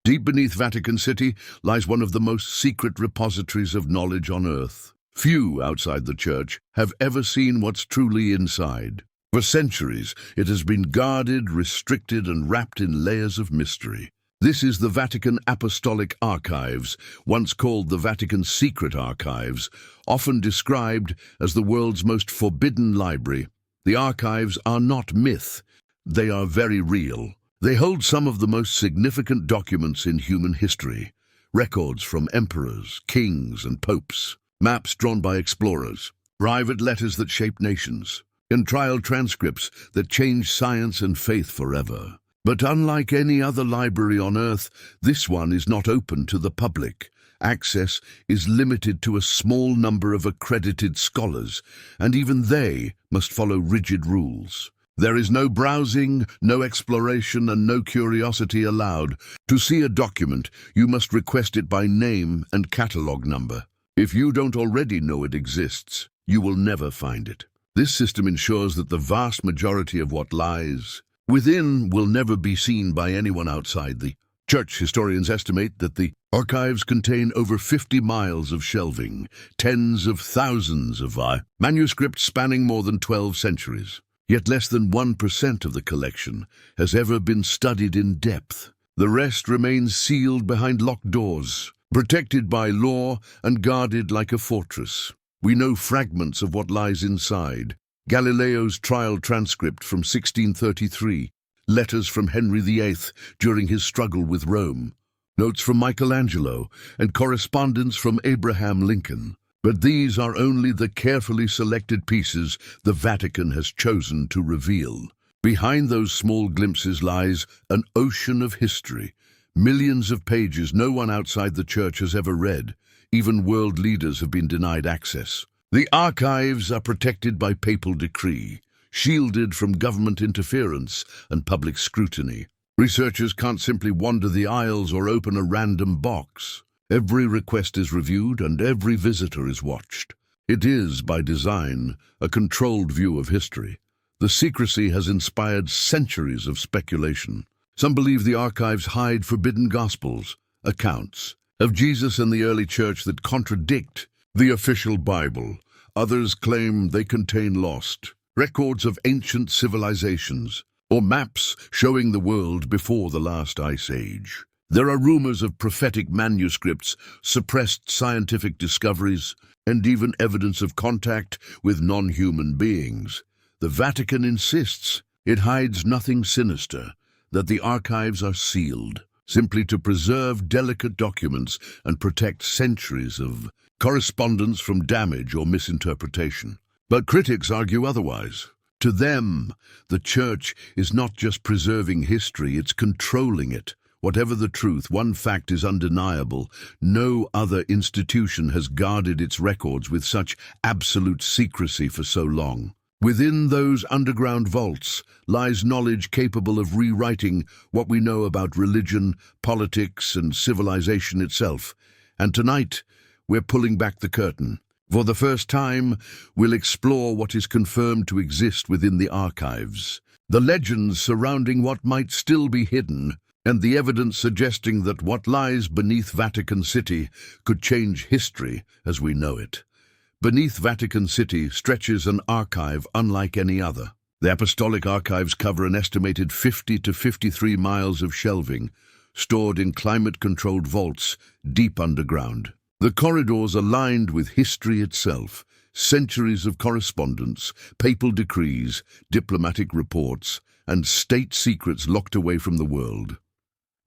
Deep beneath Vatican City lies one of the most secret repositories of knowledge on Earth. Few outside the church have ever seen what's truly inside. For centuries, it has been guarded, restricted, and wrapped in layers of mystery. This is the Vatican Apostolic Archives, once called the Vatican Secret Archives, often described as the world's most forbidden library. The archives are not myth. They are very real. They hold some of the most significant documents in human history. Records from emperors, kings, and popes. Maps drawn by explorers. Private letters that shaped nations. And trial transcripts that changed science and faith forever. But unlike any other library on Earth, this one is not open to the public. Access is limited to a small number of accredited scholars, and even they must follow rigid rules. There is no browsing, no exploration, and no curiosity allowed. To see a document, you must request it by name and catalogue number. If you don't already know it exists, you will never find it. This system ensures that the vast majority of what lies within will never be seen by anyone outside the church. Historians estimate that the archives contain over 50 miles of shelving, tens of thousands of manuscripts spanning more than 12 centuries. Yet less than 1% of the collection has ever been studied in depth. The rest remains sealed behind locked doors, protected by law and guarded like a fortress. We know fragments of what lies inside. Galileo's trial transcript from 1633, letters from Henry VIII during his struggle with Rome, notes from Michelangelo, and correspondence from Abraham Lincoln. But these are only the carefully selected pieces the Vatican has chosen to reveal. Behind those small glimpses lies an ocean of history, millions of pages no one outside the church has ever read. Even world leaders have been denied access. The archives are protected by papal decree, shielded from government interference and public scrutiny. Researchers can't simply wander the aisles or open a random box. Every request is reviewed and every visitor is watched. It is, by design, a controlled view of history. The secrecy has inspired centuries of speculation. Some believe the archives hide forbidden gospels, accounts of Jesus and the early church that contradict the official Bible. Others claim they contain lost records of ancient civilizations or maps showing the world before the last ice age. There are rumors of prophetic manuscripts, suppressed scientific discoveries, and even evidence of contact with non-human beings. The Vatican insists it hides nothing sinister, that the archives are sealed, simply to preserve delicate documents and protect centuries of correspondence from damage or misinterpretation. But critics argue otherwise. To them, the Church is not just preserving history, it's controlling it. Whatever the truth, one fact is undeniable. No other institution has guarded its records with such absolute secrecy for so long. Within those underground vaults lies knowledge capable of rewriting what we know about religion, politics, and civilization itself. And tonight, we're pulling back the curtain. For the first time, we'll explore what is confirmed to exist within the archives, the legends surrounding what might still be hidden, and the evidence suggesting that what lies beneath Vatican City could change history as we know it. Beneath Vatican City stretches an archive unlike any other. The Apostolic Archives cover an estimated 50 to 53 miles of shelving, stored in climate-controlled vaults deep underground. The corridors are lined with history itself, centuries of correspondence, papal decrees, diplomatic reports, and state secrets locked away from the world.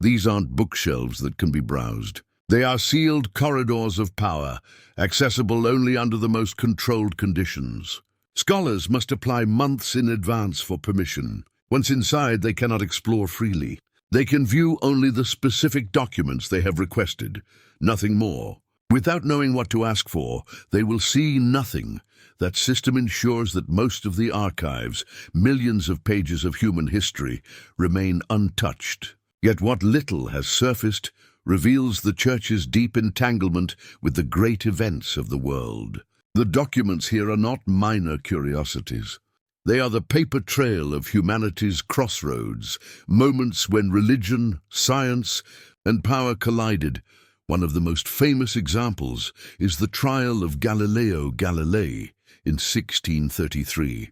These aren't bookshelves that can be browsed. They are sealed corridors of power, accessible only under the most controlled conditions. Scholars must apply months in advance for permission. Once inside, they cannot explore freely. They can view only the specific documents they have requested, nothing more. Without knowing what to ask for, they will see nothing. That system ensures that most of the archives, millions of pages of human history, remain untouched. Yet what little has surfaced reveals the Church's deep entanglement with the great events of the world. The documents here are not minor curiosities. They are the paper trail of humanity's crossroads, moments when religion, science, and power collided. One of the most famous examples is the trial of Galileo Galilei in 1633.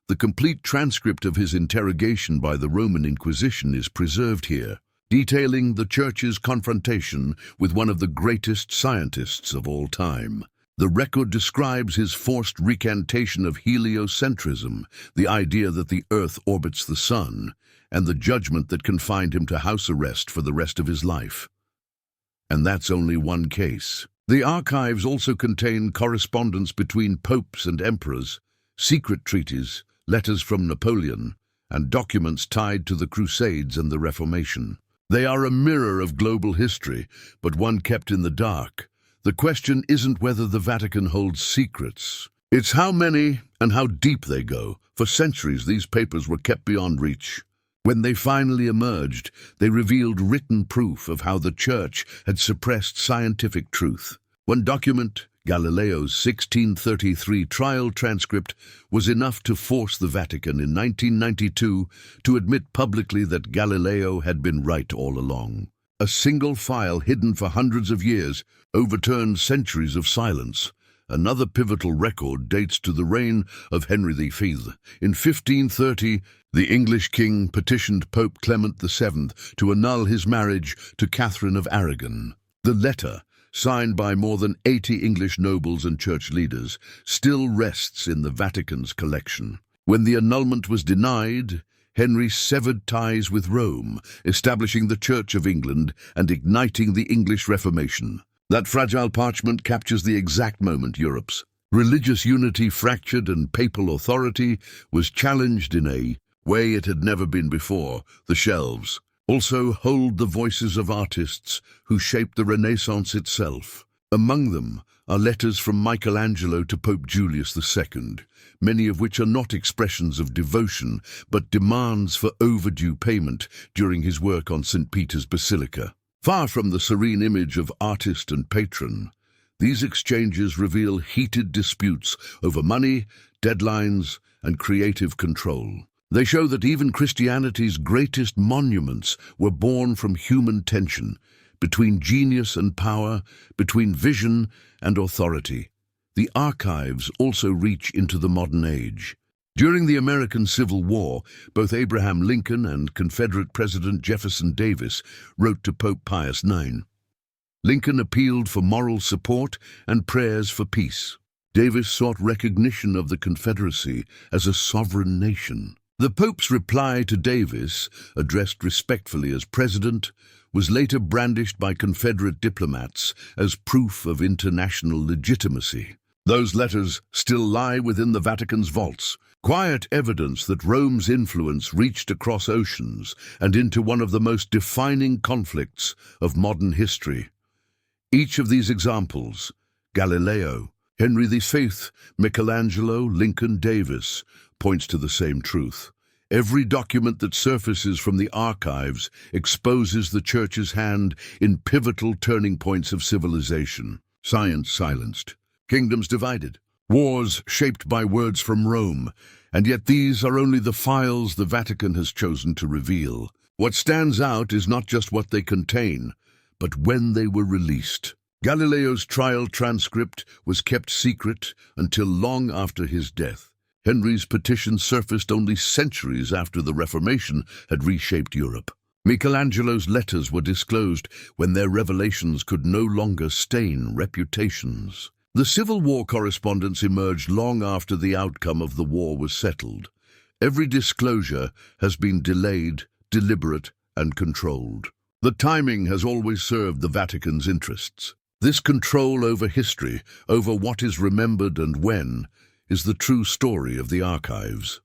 The complete transcript of his interrogation by the Roman Inquisition is preserved here, detailing the Church's confrontation with one of the greatest scientists of all time. The record describes his forced recantation of heliocentrism, the idea that the Earth orbits the Sun, and the judgment that confined him to house arrest for the rest of his life. And that's only one case. The archives also contain correspondence between popes and emperors, secret treaties, letters from Napoleon, and documents tied to the Crusades and the Reformation. They are a mirror of global history, but one kept in the dark. The question isn't whether the Vatican holds secrets. It's how many and how deep they go. For centuries, these papers were kept beyond reach. When they finally emerged, they revealed written proof of how the Church had suppressed scientific truth. One document, Galileo's 1633 trial transcript, was enough to force the Vatican in 1992 to admit publicly that Galileo had been right all along. A single file hidden for hundreds of years overturned centuries of silence. Another pivotal record dates to the reign of Henry V. In 1530, the English king petitioned Pope Clement VII to annul his marriage to Catherine of Aragon. The letter, signed by more than 80 English nobles and church leaders, still rests in the Vatican's collection. When the annulment was denied, Henry severed ties with Rome, establishing the Church of England and igniting the English Reformation. That fragile parchment captures the exact moment Europe's religious unity fractured and papal authority was challenged in a way it had never been before. The shelves also hold the voices of artists who shaped the Renaissance itself. Among them are letters from Michelangelo to Pope Julius II, many of which are not expressions of devotion, but demands for overdue payment during his work on St. Peter's Basilica. Far from the serene image of artist and patron, these exchanges reveal heated disputes over money, deadlines, and creative control. They show that even Christianity's greatest monuments were born from human tension, between genius and power, between vision and authority. The archives also reach into the modern age. During the American Civil War, both Abraham Lincoln and Confederate President Jefferson Davis wrote to Pope Pius IX. Lincoln appealed for moral support and prayers for peace. Davis sought recognition of the Confederacy as a sovereign nation. The Pope's reply to Davis, addressed respectfully as president, was later brandished by Confederate diplomats as proof of international legitimacy. Those letters still lie within the Vatican's vaults, quiet evidence that Rome's influence reached across oceans and into one of the most defining conflicts of modern history. Each of these examples, Galileo, Henry V, Michelangelo, Lincoln, Davis, points to the same truth. Every document that surfaces from the archives exposes the Church's hand in pivotal turning points of civilization. Science silenced, kingdoms divided, wars shaped by words from Rome, and yet these are only the files the Vatican has chosen to reveal. What stands out is not just what they contain, but when they were released. Galileo's trial transcript was kept secret until long after his death. Henry's petition surfaced only centuries after the Reformation had reshaped Europe. Michelangelo's letters were disclosed when their revelations could no longer stain reputations. The Civil War correspondence emerged long after the outcome of the war was settled. Every disclosure has been delayed, deliberate, and controlled. The timing has always served the Vatican's interests. This control over history, over what is remembered and when, is the true story of the archives.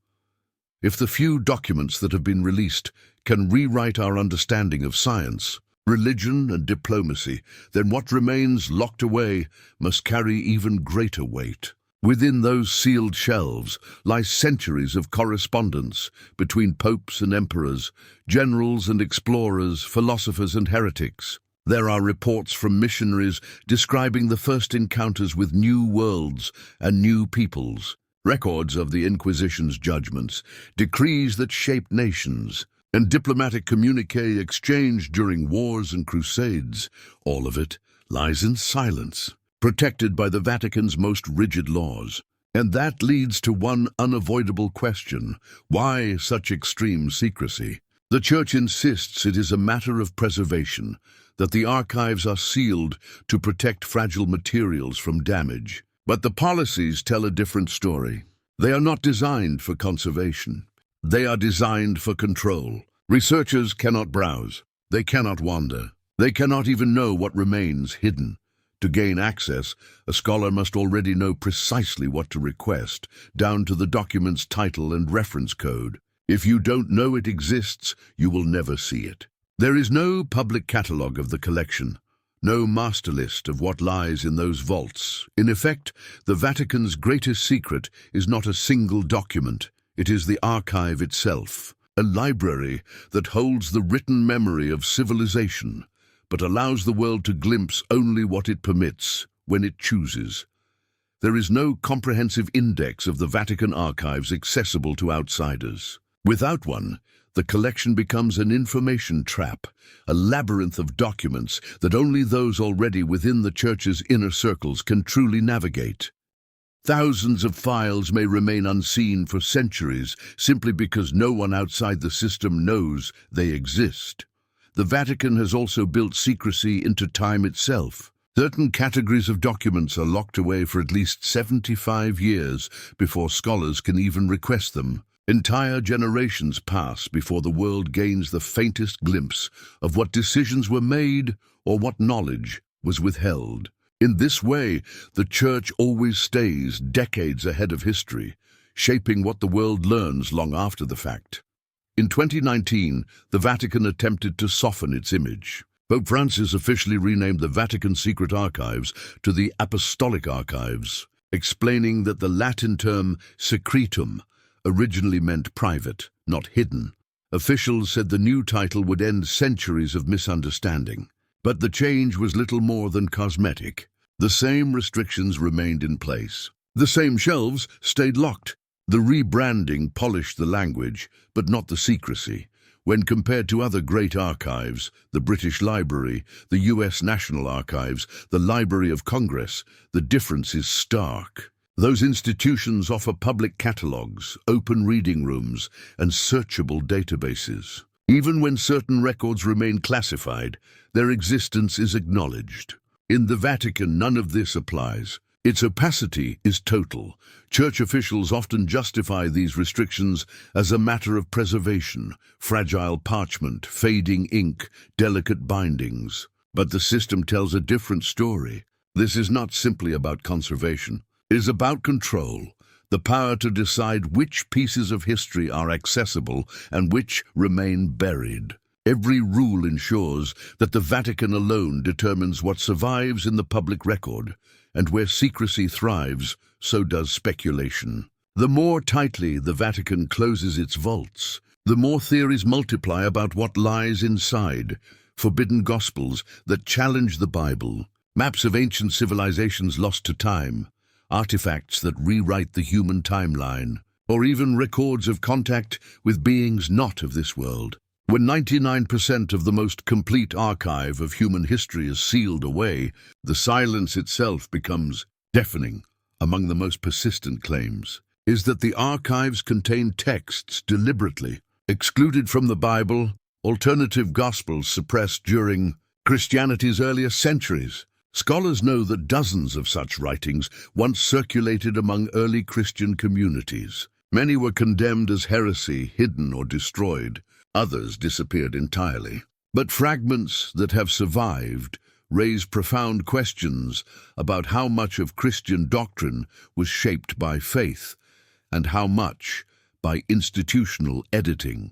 If the few documents that have been released can rewrite our understanding of science, religion, and diplomacy, then what remains locked away must carry even greater weight. Within those sealed shelves lie centuries of correspondence between popes and emperors, generals and explorers, philosophers and heretics. There are reports from missionaries describing the first encounters with new worlds and new peoples, records of the Inquisition's judgments, decrees that shaped nations, and diplomatic communique exchanged during wars and crusades, all of it lies in silence, protected by the Vatican's most rigid laws. And that leads to one unavoidable question: why such extreme secrecy? The Church insists it is a matter of preservation, that the archives are sealed to protect fragile materials from damage. But the policies tell a different story. They are not designed for conservation. They are designed for control. Researchers cannot browse. They cannot wander. They cannot even know what remains hidden. To gain access, a scholar must already know precisely what to request, down to the document's title and reference code. If you don't know it exists, you will never see it. There is no public catalogue of the collection, no master list of what lies in those vaults. In effect, the Vatican's greatest secret is not a single document. It is the archive itself, a library that holds the written memory of civilization, but allows the world to glimpse only what it permits, when it chooses. There is no comprehensive index of the Vatican archives accessible to outsiders. Without one, the collection becomes an information trap, a labyrinth of documents that only those already within the Church's inner circles can truly navigate. Thousands of files may remain unseen for centuries simply because no one outside the system knows they exist. The Vatican has also built secrecy into time itself. Certain categories of documents are locked away for at least 75 years before scholars can even request them. Entire generations pass before the world gains the faintest glimpse of what decisions were made or what knowledge was withheld. In this way, the Church always stays decades ahead of history, shaping what the world learns long after the fact. In 2019, the Vatican attempted to soften its image. Pope Francis officially renamed the Vatican Secret Archives to the Apostolic Archives, explaining that the Latin term secretum originally meant private, not hidden. Officials said the new title would end centuries of misunderstanding. But the change was little more than cosmetic. The same restrictions remained in place. The same shelves stayed locked. The rebranding polished the language, but not the secrecy. When compared to other great archives, the British Library, the US National Archives, the Library of Congress, the difference is stark. Those institutions offer public catalogues, open reading rooms, and searchable databases. Even when certain records remain classified, their existence is acknowledged. In the Vatican, none of this applies. Its opacity is total. Church officials often justify these restrictions as a matter of preservation: fragile parchment, fading ink, delicate bindings. But the system tells a different story. This is not simply about conservation. It is about control, the power to decide which pieces of history are accessible and which remain buried. Every rule ensures that the Vatican alone determines what survives in the public record, and where secrecy thrives, so does speculation. The more tightly the Vatican closes its vaults, the more theories multiply about what lies inside: forbidden gospels that challenge the Bible, maps of ancient civilizations lost to time, artifacts that rewrite the human timeline, or even records of contact with beings not of this world. When 99% of the most complete archive of human history is sealed away, the silence itself becomes deafening. Among the most persistent claims is that the archives contain texts deliberately excluded from the Bible, alternative gospels suppressed during Christianity's earliest centuries. Scholars know that dozens of such writings once circulated among early Christian communities. Many were condemned as heresy, hidden or destroyed. Others disappeared entirely. But fragments that have survived raise profound questions about how much of Christian doctrine was shaped by faith and how much by institutional editing.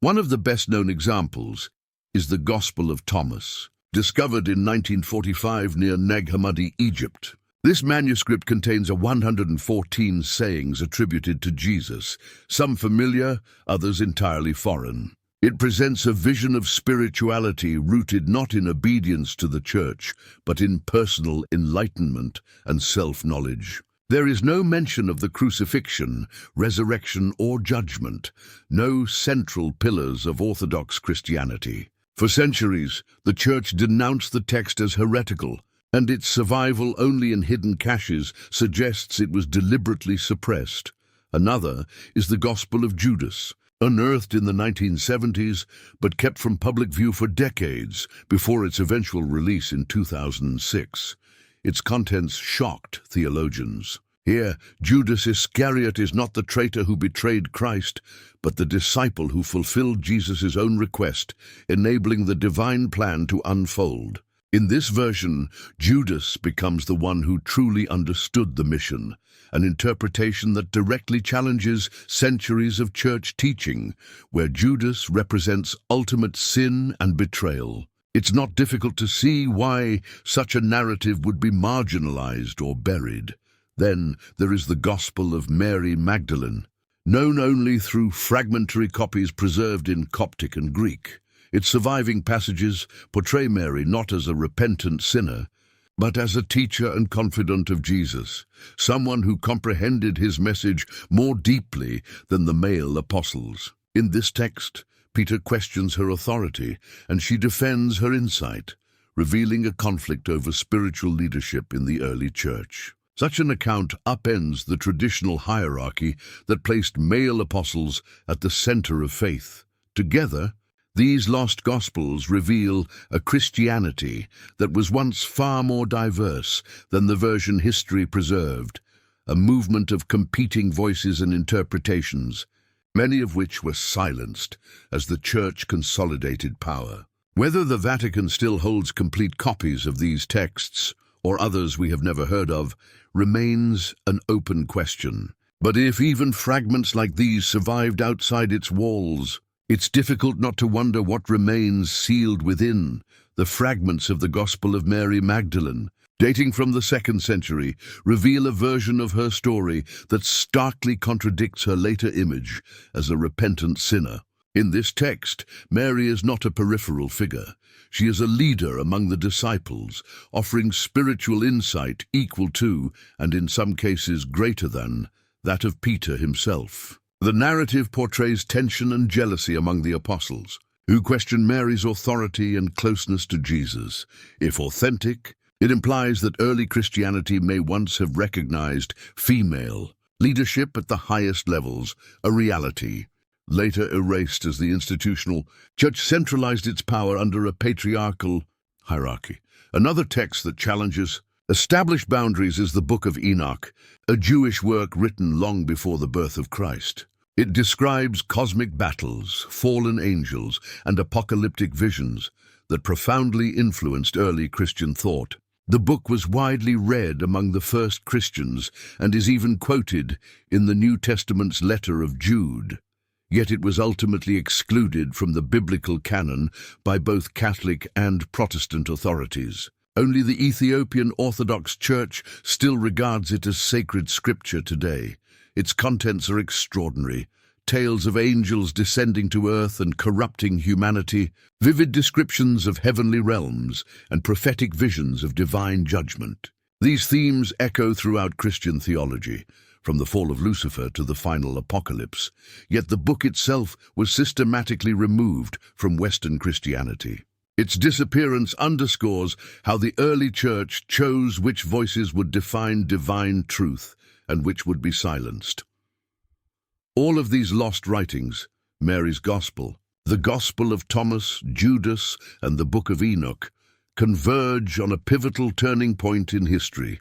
One of the best-known examples is the Gospel of Thomas, discovered in 1945 near Nag Hammadi, Egypt. This manuscript contains 114 sayings attributed to Jesus, some familiar, others entirely foreign. It presents a vision of spirituality rooted not in obedience to the Church, but in personal enlightenment and self-knowledge. There is no mention of the crucifixion, resurrection, or judgment, no central pillars of Orthodox Christianity. For centuries, the Church denounced the text as heretical, and its survival only in hidden caches suggests it was deliberately suppressed. Another is the Gospel of Judas, unearthed in the 1970s but kept from public view for decades before its eventual release in 2006. Its contents shocked theologians. Here, Judas Iscariot is not the traitor who betrayed Christ, but the disciple who fulfilled Jesus' own request, enabling the divine plan to unfold. In this version, Judas becomes the one who truly understood the mission, an interpretation that directly challenges centuries of church teaching, where Judas represents ultimate sin and betrayal. It's not difficult to see why such a narrative would be marginalized or buried. Then there is the Gospel of Mary Magdalene, known only through fragmentary copies preserved in Coptic and Greek. Its surviving passages portray Mary not as a repentant sinner, but as a teacher and confidant of Jesus, someone who comprehended his message more deeply than the male apostles. In this text, Peter questions her authority, and she defends her insight, revealing a conflict over spiritual leadership in the early church. Such an account upends the traditional hierarchy that placed male apostles at the center of faith. Together, these lost Gospels reveal a Christianity that was once far more diverse than the version history preserved, a movement of competing voices and interpretations, many of which were silenced as the Church consolidated power. Whether the Vatican still holds complete copies of these texts, or others we have never heard of, remains an open question. But if even fragments like these survived outside its walls, it's difficult not to wonder what remains sealed within. The fragments of the Gospel of Mary Magdalene, dating from the 2nd century, reveal a version of her story that starkly contradicts her later image as a repentant sinner. In this text, Mary is not a peripheral figure. She is a leader among the disciples, offering spiritual insight equal to, and in some cases greater than, that of Peter himself. The narrative portrays tension and jealousy among the apostles, who question Mary's authority and closeness to Jesus. If authentic, it implies that early Christianity may once have recognized female leadership at the highest levels, a reality later erased as the institutional church centralized its power under a patriarchal hierarchy. Another text that challenges established boundaries is the Book of Enoch, a Jewish work written long before the birth of Christ. It describes cosmic battles, fallen angels, and apocalyptic visions that profoundly influenced early Christian thought. The book was widely read among the first Christians and is even quoted in the New Testament's letter of Jude. Yet it was ultimately excluded from the biblical canon by both Catholic and Protestant authorities. Only the Ethiopian Orthodox Church still regards it as sacred scripture today. Its contents are extraordinary. Tales of angels descending to earth and corrupting humanity, vivid descriptions of heavenly realms, and prophetic visions of divine judgment. These themes echo throughout Christian theology, from the fall of Lucifer to the final apocalypse, yet the book itself was systematically removed from Western Christianity. Its disappearance underscores how the early church chose which voices would define divine truth and which would be silenced. All of these lost writings, Mary's Gospel, the Gospel of Thomas, Judas, and the Book of Enoch, converge on a pivotal turning point in history,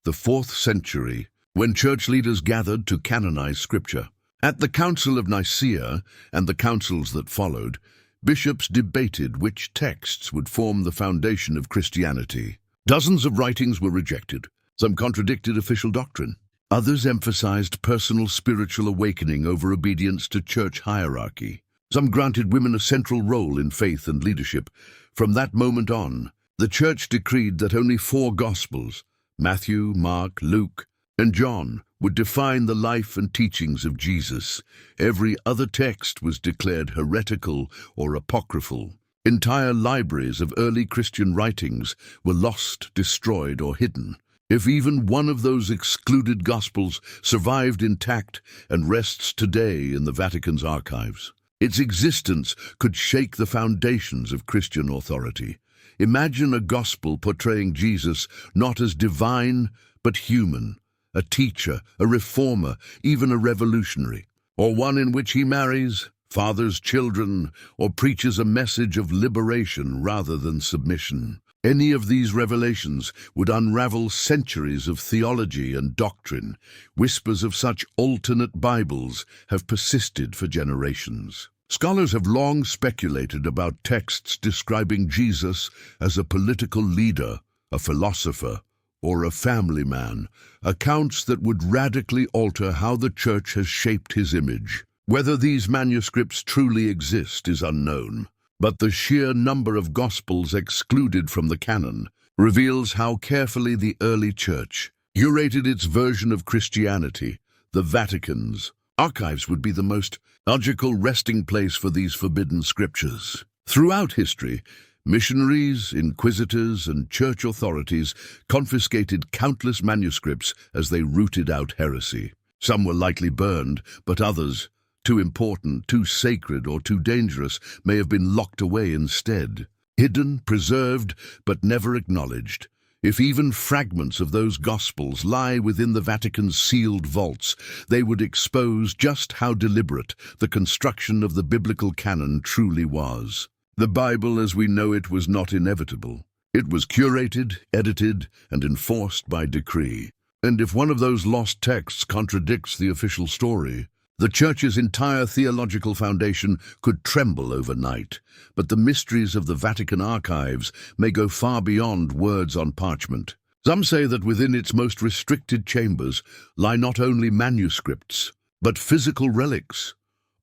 the 4th century, when church leaders gathered to canonize Scripture. At the Council of Nicaea and the councils that followed, bishops debated which texts would form the foundation of Christianity. Dozens of writings were rejected. Some contradicted official doctrine. Others emphasized personal spiritual awakening over obedience to church hierarchy. Some granted women a central role in faith and leadership. From that moment on, the church decreed that only 4 Gospels, Matthew, Mark, Luke, and John, would define the life and teachings of Jesus. Every other text was declared heretical or apocryphal. Entire libraries of early Christian writings were lost, destroyed, or hidden. If even one of those excluded Gospels survived intact and rests today in the Vatican's archives, its existence could shake the foundations of Christian authority. Imagine a Gospel portraying Jesus not as divine, but human, a teacher, a reformer, even a revolutionary, or one in which he marries, fathers children, or preaches a message of liberation rather than submission. Any of these revelations would unravel centuries of theology and doctrine. Whispers of such alternate Bibles have persisted for generations. Scholars have long speculated about texts describing Jesus as a political leader, a philosopher, or a family man, accounts that would radically alter how the Church has shaped his image. Whether these manuscripts truly exist is unknown, but the sheer number of Gospels excluded from the canon reveals how carefully the early Church curated its version of Christianity. The Vatican's archives would be the most logical resting place for these forbidden scriptures. Throughout history, missionaries, inquisitors, and church authorities confiscated countless manuscripts as they rooted out heresy. Some were likely burned, but others, too important, too sacred, or too dangerous, may have been locked away instead. Hidden, preserved, but never acknowledged. If even fragments of those Gospels lie within the Vatican's sealed vaults, they would expose just how deliberate the construction of the biblical canon truly was. The Bible as we know it was not inevitable. It was curated, edited, and enforced by decree. And if one of those lost texts contradicts the official story, the Church's entire theological foundation could tremble overnight. But the mysteries of the Vatican archives may go far beyond words on parchment. Some say that within its most restricted chambers lie not only manuscripts, but physical relics,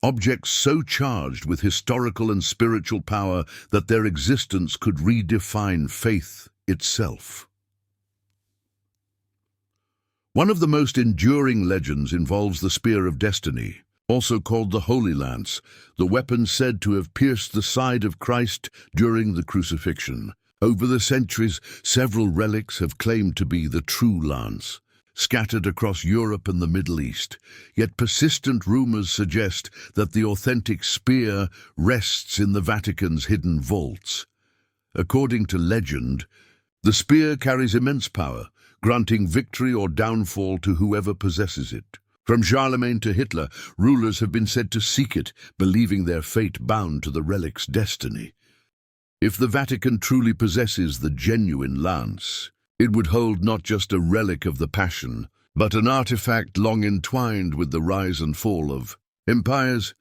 objects so charged with historical and spiritual power that their existence could redefine faith itself. One of the most enduring legends involves the Spear of Destiny, also called the Holy Lance, the weapon said to have pierced the side of Christ during the crucifixion. Over the centuries, several relics have claimed to be the true lance, scattered across Europe and the Middle East. Yet persistent rumors suggest that the authentic spear rests in the Vatican's hidden vaults. According to legend, the spear carries immense power, granting victory or downfall to whoever possesses it. From Charlemagne to Hitler, rulers have been said to seek it, believing their fate bound to the relic's destiny. If the Vatican truly possesses the genuine lance, it would hold not just a relic of the Passion, but an artifact long entwined with the rise and fall of empires.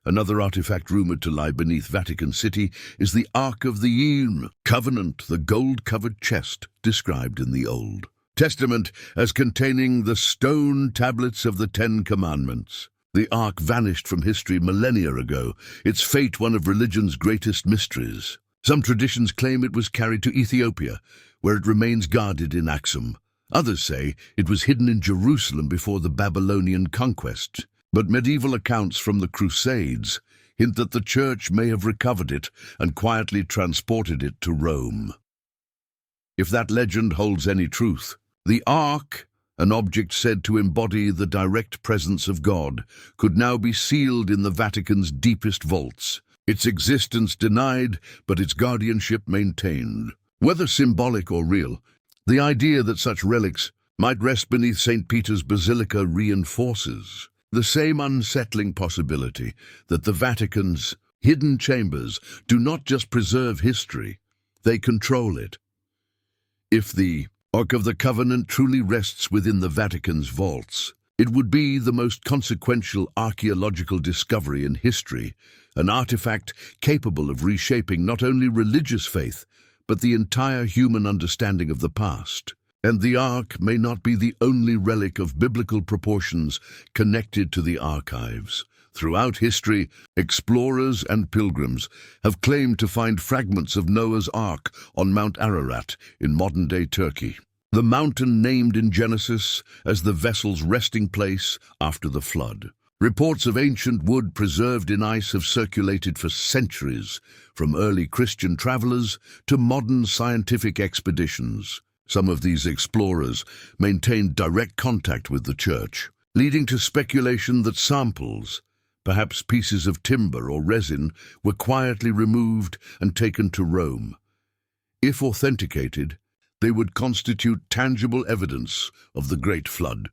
Another artifact rumored to lie beneath Vatican City is the Ark of the Covenant, the gold-covered chest described in the Old Testament as containing the stone tablets of the Ten Commandments. The Ark vanished from history millennia ago, its fate one of religion's greatest mysteries. Some traditions claim it was carried to Ethiopia, where it remains guarded in Axum. Others say it was hidden in Jerusalem before the Babylonian conquest. But medieval accounts from the Crusades hint that the Church may have recovered it and quietly transported it to Rome. If that legend holds any truth, the Ark, an object said to embody the direct presence of God, could now be sealed in the Vatican's deepest vaults, its existence denied, but its guardianship maintained. Whether symbolic or real, the idea that such relics might rest beneath St. Peter's Basilica reinforces the same unsettling possibility that the Vatican's hidden chambers do not just preserve history, they control it. If the Ark of the Covenant truly rests within the Vatican's vaults, it would be the most consequential archaeological discovery in history, an artifact capable of reshaping not only religious faith, but the entire human understanding of the past. And the Ark may not be the only relic of biblical proportions connected to the archives. Throughout history, explorers and pilgrims have claimed to find fragments of Noah's Ark on Mount Ararat in modern-day Turkey, the mountain named in Genesis as the vessel's resting place after the flood. Reports of ancient wood preserved in ice have circulated for centuries, from early Christian travelers to modern scientific expeditions. Some of these explorers maintained direct contact with the church, leading to speculation that samples, perhaps pieces of timber or resin, were quietly removed and taken to Rome. If authenticated, they would constitute tangible evidence of the Great Flood,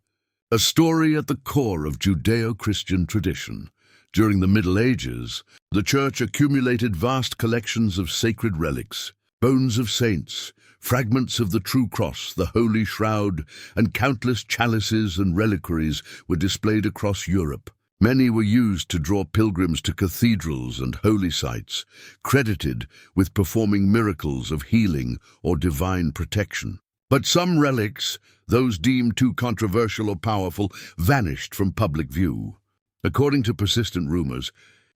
a story at the core of Judeo-Christian tradition. During the Middle Ages, the Church accumulated vast collections of sacred relics, bones of saints, fragments of the true cross, the Holy Shroud, and countless chalices and reliquaries were displayed across Europe. Many were used to draw pilgrims to cathedrals and holy sites, credited with performing miracles of healing or divine protection. But some relics, those deemed too controversial or powerful, vanished from public view. According to persistent rumors,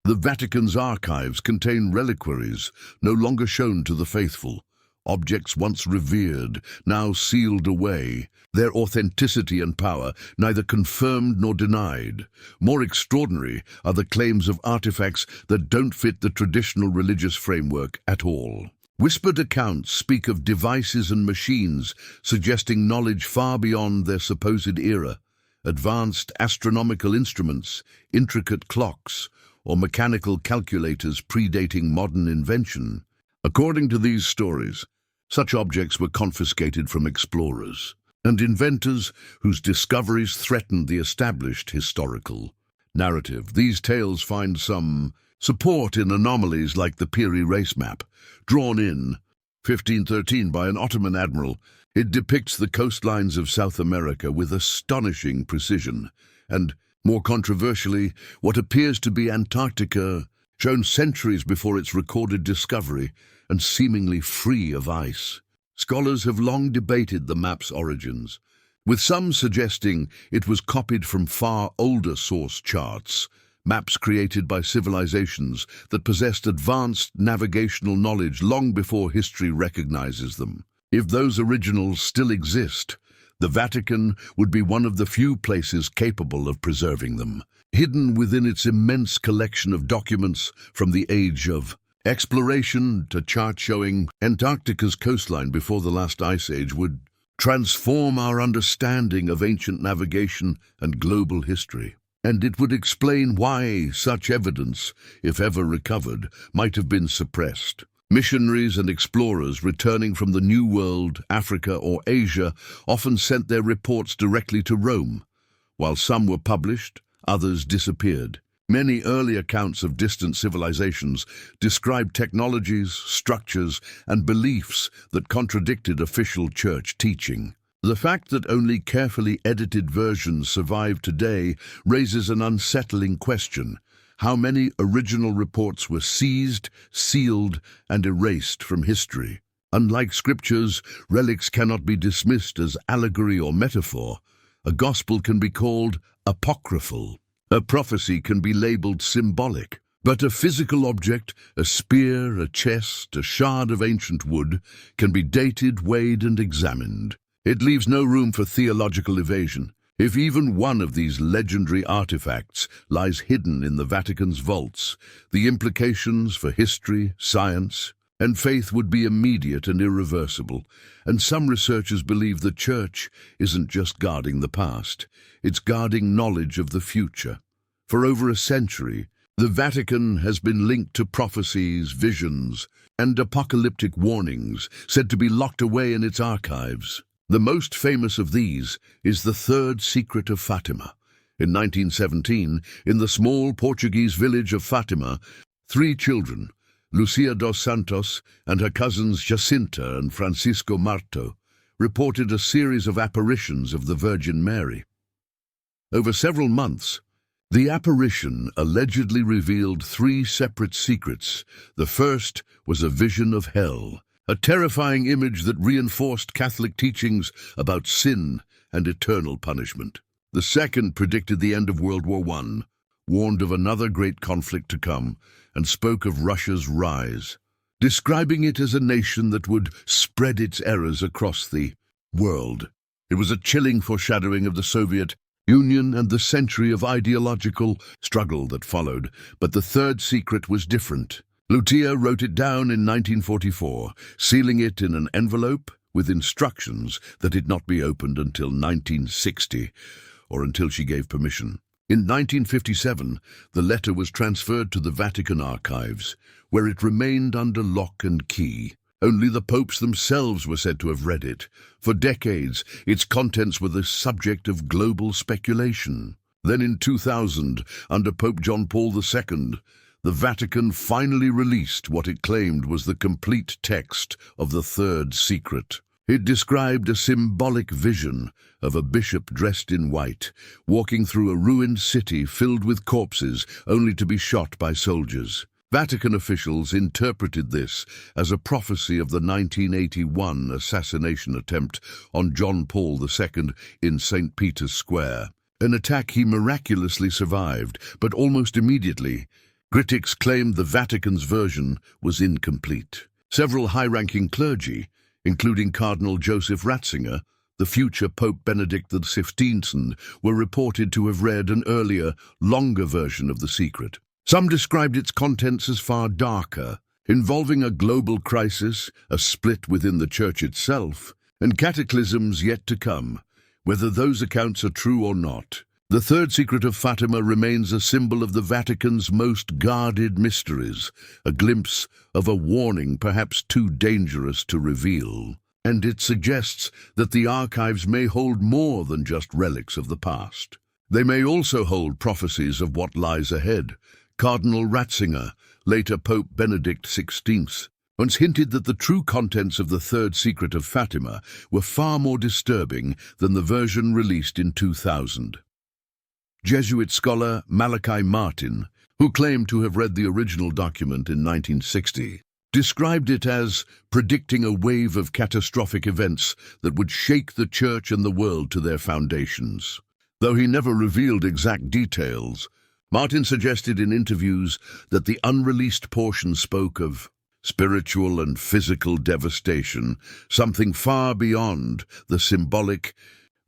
the Vatican's archives contain reliquaries no longer shown to the faithful, objects once revered, now sealed away, their authenticity and power neither confirmed nor denied. More extraordinary are the claims of artifacts that don't fit the traditional religious framework at all. Whispered accounts speak of devices and machines suggesting knowledge far beyond their supposed era. Advanced astronomical instruments, intricate clocks, or mechanical calculators predating modern invention. According to these stories, such objects were confiscated from explorers and inventors whose discoveries threatened the established historical narrative. These tales find some support in anomalies like the Piri race map, drawn in 1513 by an Ottoman admiral. It depicts the coastlines of South America with astonishing precision, and, more controversially, what appears to be Antarctica, shown centuries before its recorded discovery and seemingly free of ice. Scholars have long debated the map's origins, with some suggesting it was copied from far older source charts, maps created by civilizations that possessed advanced navigational knowledge long before history recognizes them. If those originals still exist, the Vatican would be one of the few places capable of preserving them, hidden within its immense collection of documents from the age of exploration to chart showing Antarctica's coastline before the last ice age would transform our understanding of ancient navigation and global history. And it would explain why such evidence, if ever recovered, might have been suppressed. Missionaries and explorers returning from the New World, Africa, or Asia often sent their reports directly to Rome. While some were published, others disappeared. Many early accounts of distant civilizations described technologies, structures, and beliefs that contradicted official church teaching. The fact that only carefully edited versions survive today raises an unsettling question. How many original reports were seized, sealed, and erased from history? Unlike scriptures, relics cannot be dismissed as allegory or metaphor. A gospel can be called apocryphal. A prophecy can be labeled symbolic. But a physical object, a spear, a chest, a shard of ancient wood, can be dated, weighed, and examined. It leaves no room for theological evasion. If even one of these legendary artifacts lies hidden in the Vatican's vaults, the implications for history, science, and faith would be immediate and irreversible. And some researchers believe the Church isn't just guarding the past, it's guarding knowledge of the future. For over a century, the Vatican has been linked to prophecies, visions, and apocalyptic warnings said to be locked away in its archives. The most famous of these is the Third Secret of Fatima. In 1917, in the small Portuguese village of Fatima, 3 children, Lucia dos Santos and her cousins Jacinta and Francisco Marto, reported a series of apparitions of the Virgin Mary. Over several months, the apparition allegedly revealed 3 separate secrets. The first was a vision of hell, a terrifying image that reinforced Catholic teachings about sin and eternal punishment. The second predicted the end of World War I, warned of another great conflict to come, and spoke of Russia's rise, describing it as a nation that would spread its errors across the world. It was a chilling foreshadowing of the Soviet Union and the century of ideological struggle that followed. But the third secret was different. Lucia wrote it down in 1944, sealing it in an envelope with instructions that it not be opened until 1960, or until she gave permission. In 1957, the letter was transferred to the Vatican archives, where it remained under lock and key. Only the popes themselves were said to have read it. For decades, its contents were the subject of global speculation. Then in 2000, under Pope John Paul II, the Vatican finally released what it claimed was the complete text of the Third Secret. It described a symbolic vision of a bishop dressed in white, walking through a ruined city filled with corpses, only to be shot by soldiers. Vatican officials interpreted this as a prophecy of the 1981 assassination attempt on John Paul II in St. Peter's Square, an attack he miraculously survived, but almost immediately, critics claimed the Vatican's version was incomplete. Several high-ranking clergy, including Cardinal Joseph Ratzinger, the future Pope Benedict XV, were reported to have read an earlier, longer version of the secret. Some described its contents as far darker, involving a global crisis, a split within the Church itself, and cataclysms yet to come. Whether those accounts are true or not, the Third Secret of Fatima remains a symbol of the Vatican's most guarded mysteries, a glimpse of a warning perhaps too dangerous to reveal. And it suggests that the archives may hold more than just relics of the past. They may also hold prophecies of what lies ahead. Cardinal Ratzinger, later Pope Benedict XVI, once hinted that the true contents of the Third Secret of Fatima were far more disturbing than the version released in 2000. Jesuit scholar Malachi Martin, who claimed to have read the original document in 1960, described it as predicting a wave of catastrophic events that would shake the Church and the world to their foundations. Though he never revealed exact details, Martin suggested in interviews that the unreleased portion spoke of spiritual and physical devastation, something far beyond the symbolic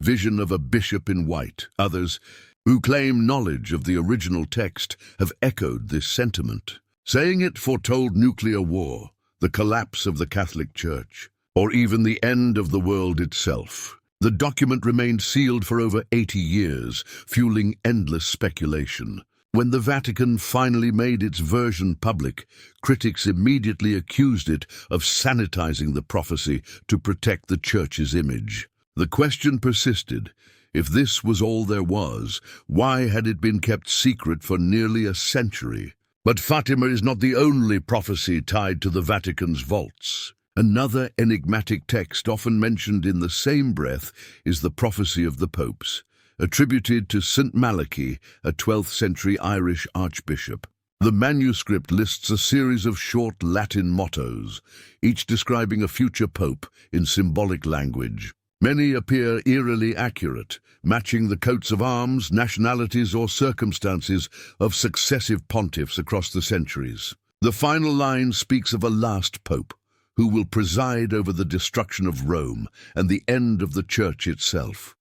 vision of a bishop in white. Others, who claim knowledge of the original text, have echoed this sentiment, saying it foretold nuclear war, the collapse of the Catholic Church, or even the end of the world itself. The document remained sealed for over 80 years, fueling endless speculation. When the Vatican finally made its version public, critics immediately accused it of sanitizing the prophecy to protect the Church's image. The question persisted: if this was all there was, why had it been kept secret for nearly a century? But Fatima is not the only prophecy tied to the Vatican's vaults. Another enigmatic text often mentioned in the same breath is the prophecy of the popes, attributed to St. Malachy, a 12th century Irish archbishop. The manuscript lists a series of short Latin mottos, each describing a future pope in symbolic language. Many appear eerily accurate, matching the coats of arms, nationalities, or circumstances of successive pontiffs across the centuries. The final line speaks of a last pope, who will preside over the destruction of Rome and the end of the Church itself.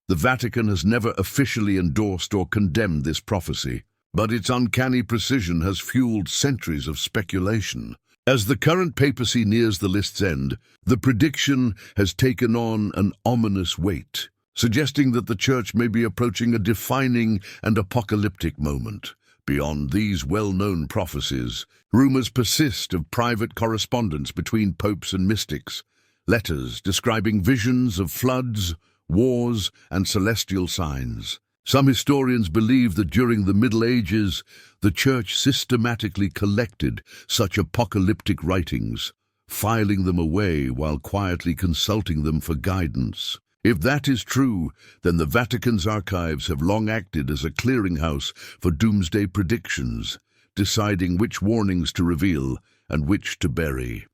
The Vatican has never officially endorsed or condemned this prophecy, but its uncanny precision has fueled centuries of speculation. As the current papacy nears the list's end, the prediction has taken on an ominous weight, suggesting that the Church may be approaching a defining and apocalyptic moment. Beyond these well-known prophecies, rumors persist of private correspondence between popes and mystics, letters describing visions of floods, wars, and celestial signs. Some historians believe that during the Middle Ages, the Church systematically collected such apocalyptic writings, filing them away while quietly consulting them for guidance. If that is true, then the Vatican's archives have long acted as a clearinghouse for doomsday predictions, deciding which warnings to reveal and which to bury.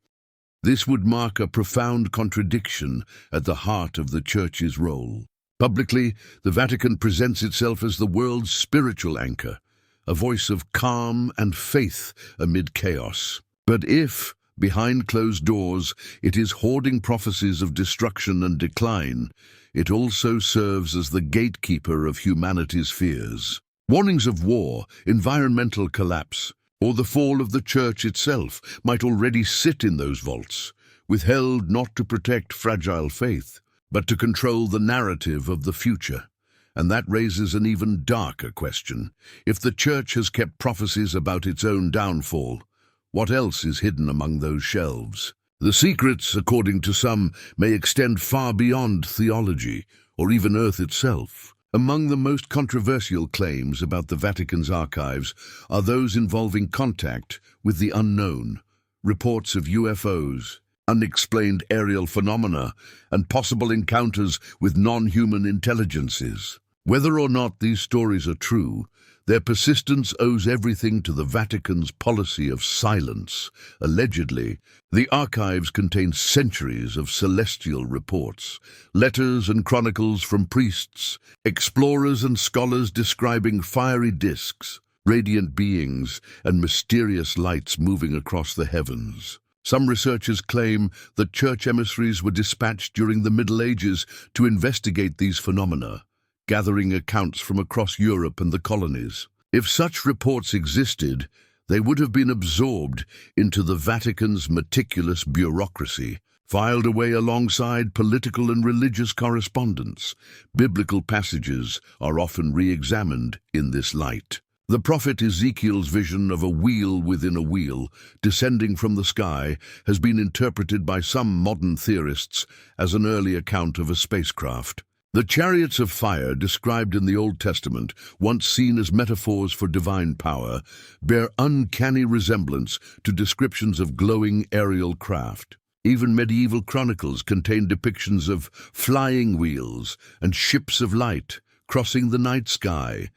This would mark a profound contradiction at the heart of the Church's role. Publicly, the Vatican presents itself as the world's spiritual anchor, a voice of calm and faith amid chaos. But if, behind closed doors, it is hoarding prophecies of destruction and decline, it also serves as the gatekeeper of humanity's fears. Warnings of war, environmental collapse, or the fall of the Church itself might already sit in those vaults, withheld not to protect fragile faith, but to control the narrative of the future. And that raises an even darker question. If the Church has kept prophecies about its own downfall, what else is hidden among those shelves? The secrets, according to some, may extend far beyond theology, or even Earth itself. Among the most controversial claims about the Vatican's archives are those involving contact with the unknown, reports of UFOs, unexplained aerial phenomena, and possible encounters with non-human intelligences. Whether or not these stories are true, their persistence owes everything to the Vatican's policy of silence. Allegedly, the archives contain centuries of celestial reports, letters and chronicles from priests, explorers and scholars describing fiery disks, radiant beings, and mysterious lights moving across the heavens. Some researchers claim that church emissaries were dispatched during the Middle Ages to investigate these phenomena, gathering accounts from across Europe and the colonies. If such reports existed, they would have been absorbed into the Vatican's meticulous bureaucracy, filed away alongside political and religious correspondence. Biblical passages are often re-examined in this light. The prophet Ezekiel's vision of a wheel within a wheel, descending from the sky, has been interpreted by some modern theorists as an early account of a spacecraft. The chariots of fire described in the Old Testament, once seen as metaphors for divine power, bear uncanny resemblance to descriptions of glowing aerial craft. Even medieval chronicles contain depictions of flying wheels and ships of light crossing the night sky,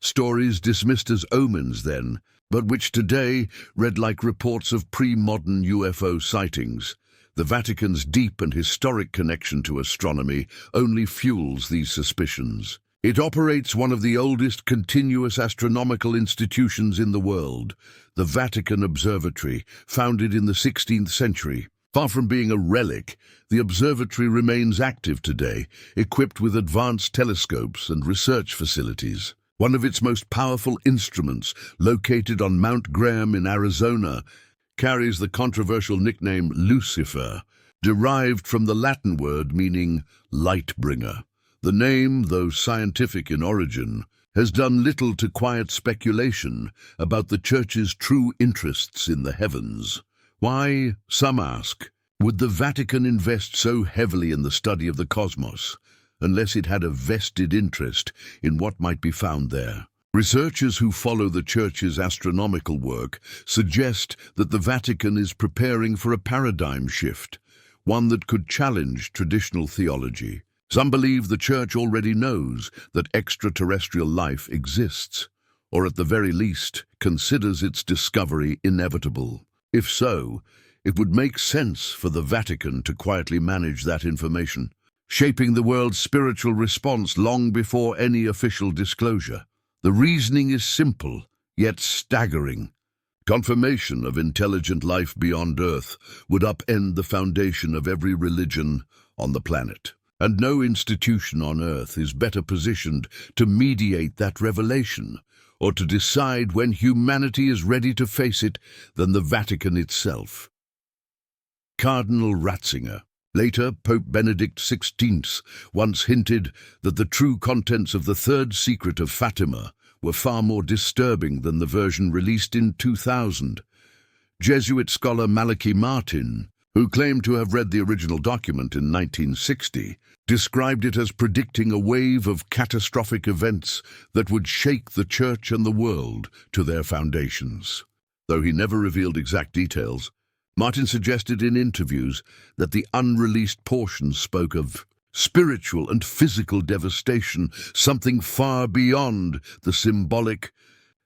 stories dismissed as omens then, but which today read like reports of pre-modern UFO sightings. The Vatican's deep and historic connection to astronomy only fuels these suspicions. It operates one of the oldest continuous astronomical institutions in the world, the Vatican Observatory, founded in the 16th century. Far from being a relic, the observatory remains active today, equipped with advanced telescopes and research facilities. One of its most powerful instruments, located on Mount Graham in Arizona, carries the controversial nickname Lucifer, derived from the Latin word meaning light bringer. The name, though scientific in origin, has done little to quiet speculation about the Church's true interests in the heavens. Why, some ask, would the Vatican invest so heavily in the study of the cosmos, unless it had a vested interest in what might be found there? Researchers who follow the Church's astronomical work suggest that the Vatican is preparing for a paradigm shift, one that could challenge traditional theology. Some believe the Church already knows that extraterrestrial life exists, or at the very least considers its discovery inevitable. If so, it would make sense for the Vatican to quietly manage that information, shaping the world's spiritual response long before any official disclosure. The reasoning is simple, yet staggering. Confirmation of intelligent life beyond Earth would upend the foundation of every religion on the planet. And no institution on Earth is better positioned to mediate that revelation, or to decide when humanity is ready to face it, than the Vatican itself. Cardinal Ratzinger, later Pope Benedict XVI, once hinted that the true contents of the Third Secret of Fatima were far more disturbing than the version released in 2000. Jesuit scholar Malachi Martin, who claimed to have read the original document in 1960, described it as predicting a wave of catastrophic events that would shake the Church and the world to their foundations. Though he never revealed exact details, Martin suggested in interviews that the unreleased portions spoke of spiritual and physical devastation, something far beyond the symbolic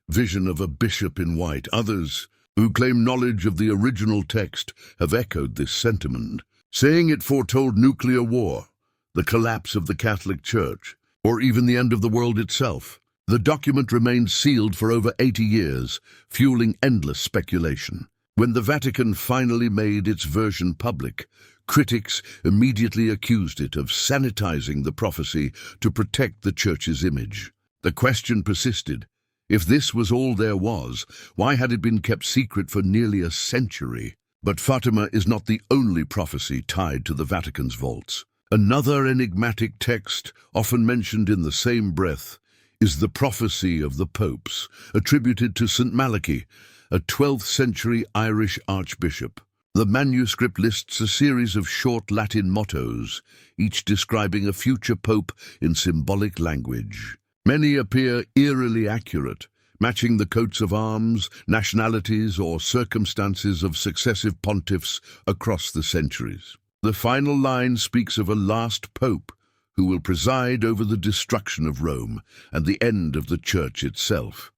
vision of a bishop in white. Others, who claim knowledge of the original text, have echoed this sentiment, saying it foretold nuclear war, the collapse of the Catholic Church, or even the end of the world itself. The document remained sealed for over 80 years, fueling endless speculation. When the Vatican finally made its version public, critics immediately accused it of sanitizing the prophecy to protect the Church's image. The question persisted: if this was all there was, why had it been kept secret for nearly a century? But Fatima is not the only prophecy tied to the Vatican's vaults. Another enigmatic text, often mentioned in the same breath, is the prophecy of the popes, attributed to St. Malachy, a 12th century Irish archbishop. The manuscript lists a series of short Latin mottos, each describing a future pope in symbolic language. Many appear eerily accurate, matching the coats of arms, nationalities, or circumstances of successive pontiffs across the centuries. The final line speaks of a last pope who will preside over the destruction of Rome and the end of the Church itself.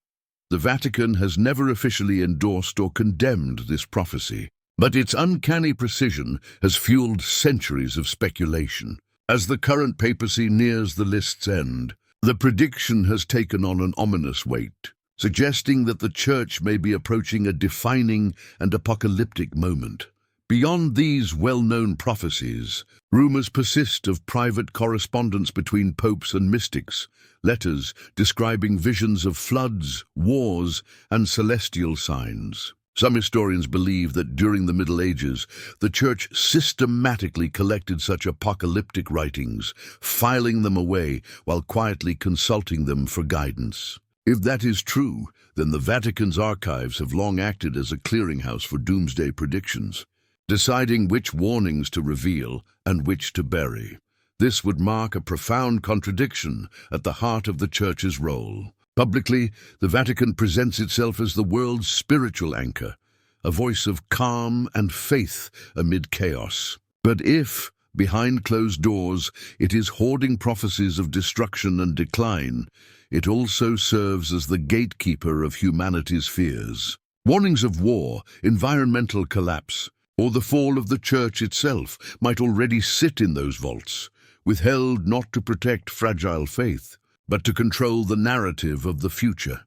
The Vatican has never officially endorsed or condemned this prophecy, but its uncanny precision has fueled centuries of speculation. As the current papacy nears the list's end, the prediction has taken on an ominous weight, suggesting that the Church may be approaching a defining and apocalyptic moment. Beyond these well-known prophecies, rumors persist of private correspondence between popes and mystics, letters describing visions of floods, wars, and celestial signs. Some historians believe that during the Middle Ages, the Church systematically collected such apocalyptic writings, filing them away while quietly consulting them for guidance. If that is true, then the Vatican's archives have long acted as a clearinghouse for doomsday predictions, deciding which warnings to reveal and which to bury. This would mark a profound contradiction at the heart of the Church's role. Publicly, the Vatican presents itself as the world's spiritual anchor, a voice of calm and faith amid chaos. But if, behind closed doors, it is hoarding prophecies of destruction and decline, it also serves as the gatekeeper of humanity's fears. Warnings of war, environmental collapse, or the fall of the Church itself might already sit in those vaults, withheld not to protect fragile faith, but to control the narrative of the future.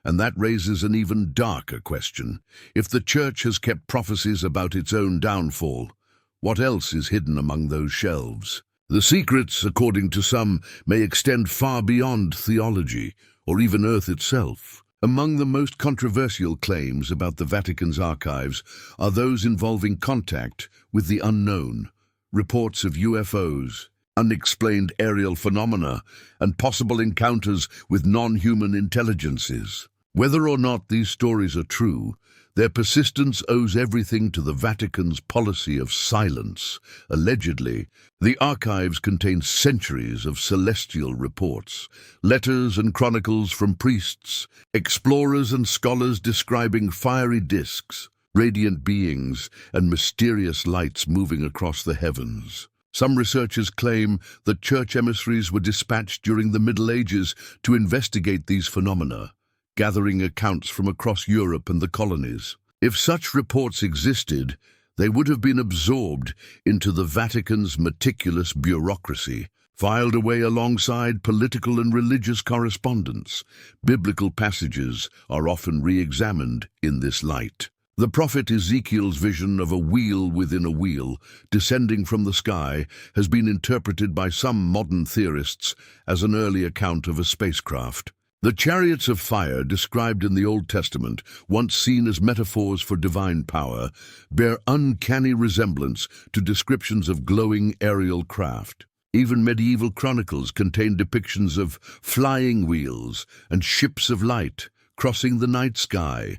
And that raises an even darker question. If the Church has kept prophecies about its own downfall, what else is hidden among those shelves? The secrets, according to some, may extend far beyond theology, or even Earth itself. Among the most controversial claims about the Vatican's archives are those involving contact with the unknown, reports of UFOs, unexplained aerial phenomena, and possible encounters with non-human intelligences. Whether or not these stories are true, their persistence owes everything to the Vatican's policy of silence. Allegedly, the archives contain centuries of celestial reports, letters and chronicles from priests, explorers and scholars describing fiery disks, radiant beings, and mysterious lights moving across the heavens. Some researchers claim that Church emissaries were dispatched during the Middle Ages to investigate these phenomena, gathering accounts from across Europe and the colonies. If such reports existed, they would have been absorbed into the Vatican's meticulous bureaucracy, filed away alongside political and religious correspondence. Biblical passages are often re-examined in this light. The prophet Ezekiel's vision of a wheel within a wheel, descending from the sky, has been interpreted by some modern theorists as an early account of a spacecraft. The chariots of fire described in the Old Testament, once seen as metaphors for divine power, bear uncanny resemblance to descriptions of glowing aerial craft. Even medieval chronicles contain depictions of flying wheels and ships of light crossing the night sky.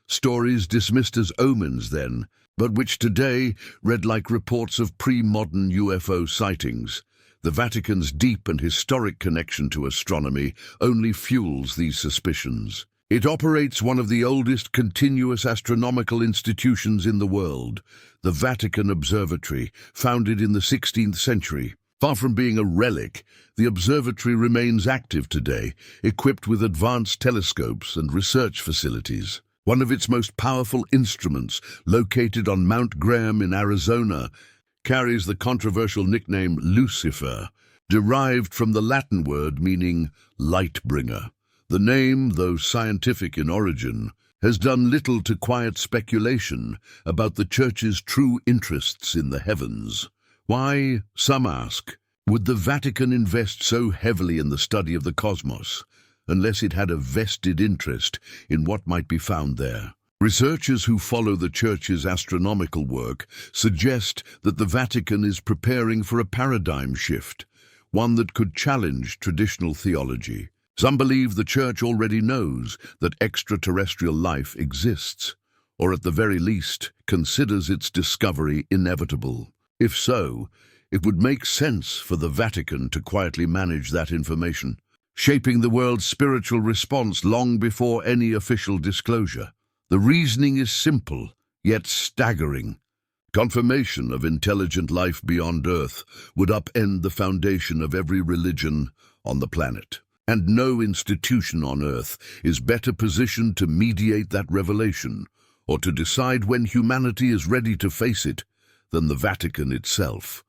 Stories dismissed as omens then, but which today read like reports of pre-modern UFO sightings. The Vatican's deep and historic connection to astronomy only fuels these suspicions. It operates one of the oldest continuous astronomical institutions in the world, the Vatican Observatory, founded in the 16th century. Far from being a relic, the observatory remains active today, equipped with advanced telescopes and research facilities. One of its most powerful instruments, located on Mount Graham in Arizona, carries the controversial nickname Lucifer, derived from the Latin word meaning light bringer. The name, though scientific in origin, has done little to quiet speculation about the Church's true interests in the heavens. Why, some ask, would the Vatican invest so heavily in the study of the cosmos, unless it had a vested interest in what might be found there? Researchers who follow the Church's astronomical work suggest that the Vatican is preparing for a paradigm shift, one that could challenge traditional theology. Some believe the Church already knows that extraterrestrial life exists, or at the very least considers its discovery inevitable. If so, it would make sense for the Vatican to quietly manage that information, shaping the world's spiritual response long before any official disclosure. The reasoning is simple, yet staggering. Confirmation of intelligent life beyond Earth would upend the foundation of every religion on the planet. And no institution on Earth is better positioned to mediate that revelation, or to decide when humanity is ready to face it, than the Vatican itself.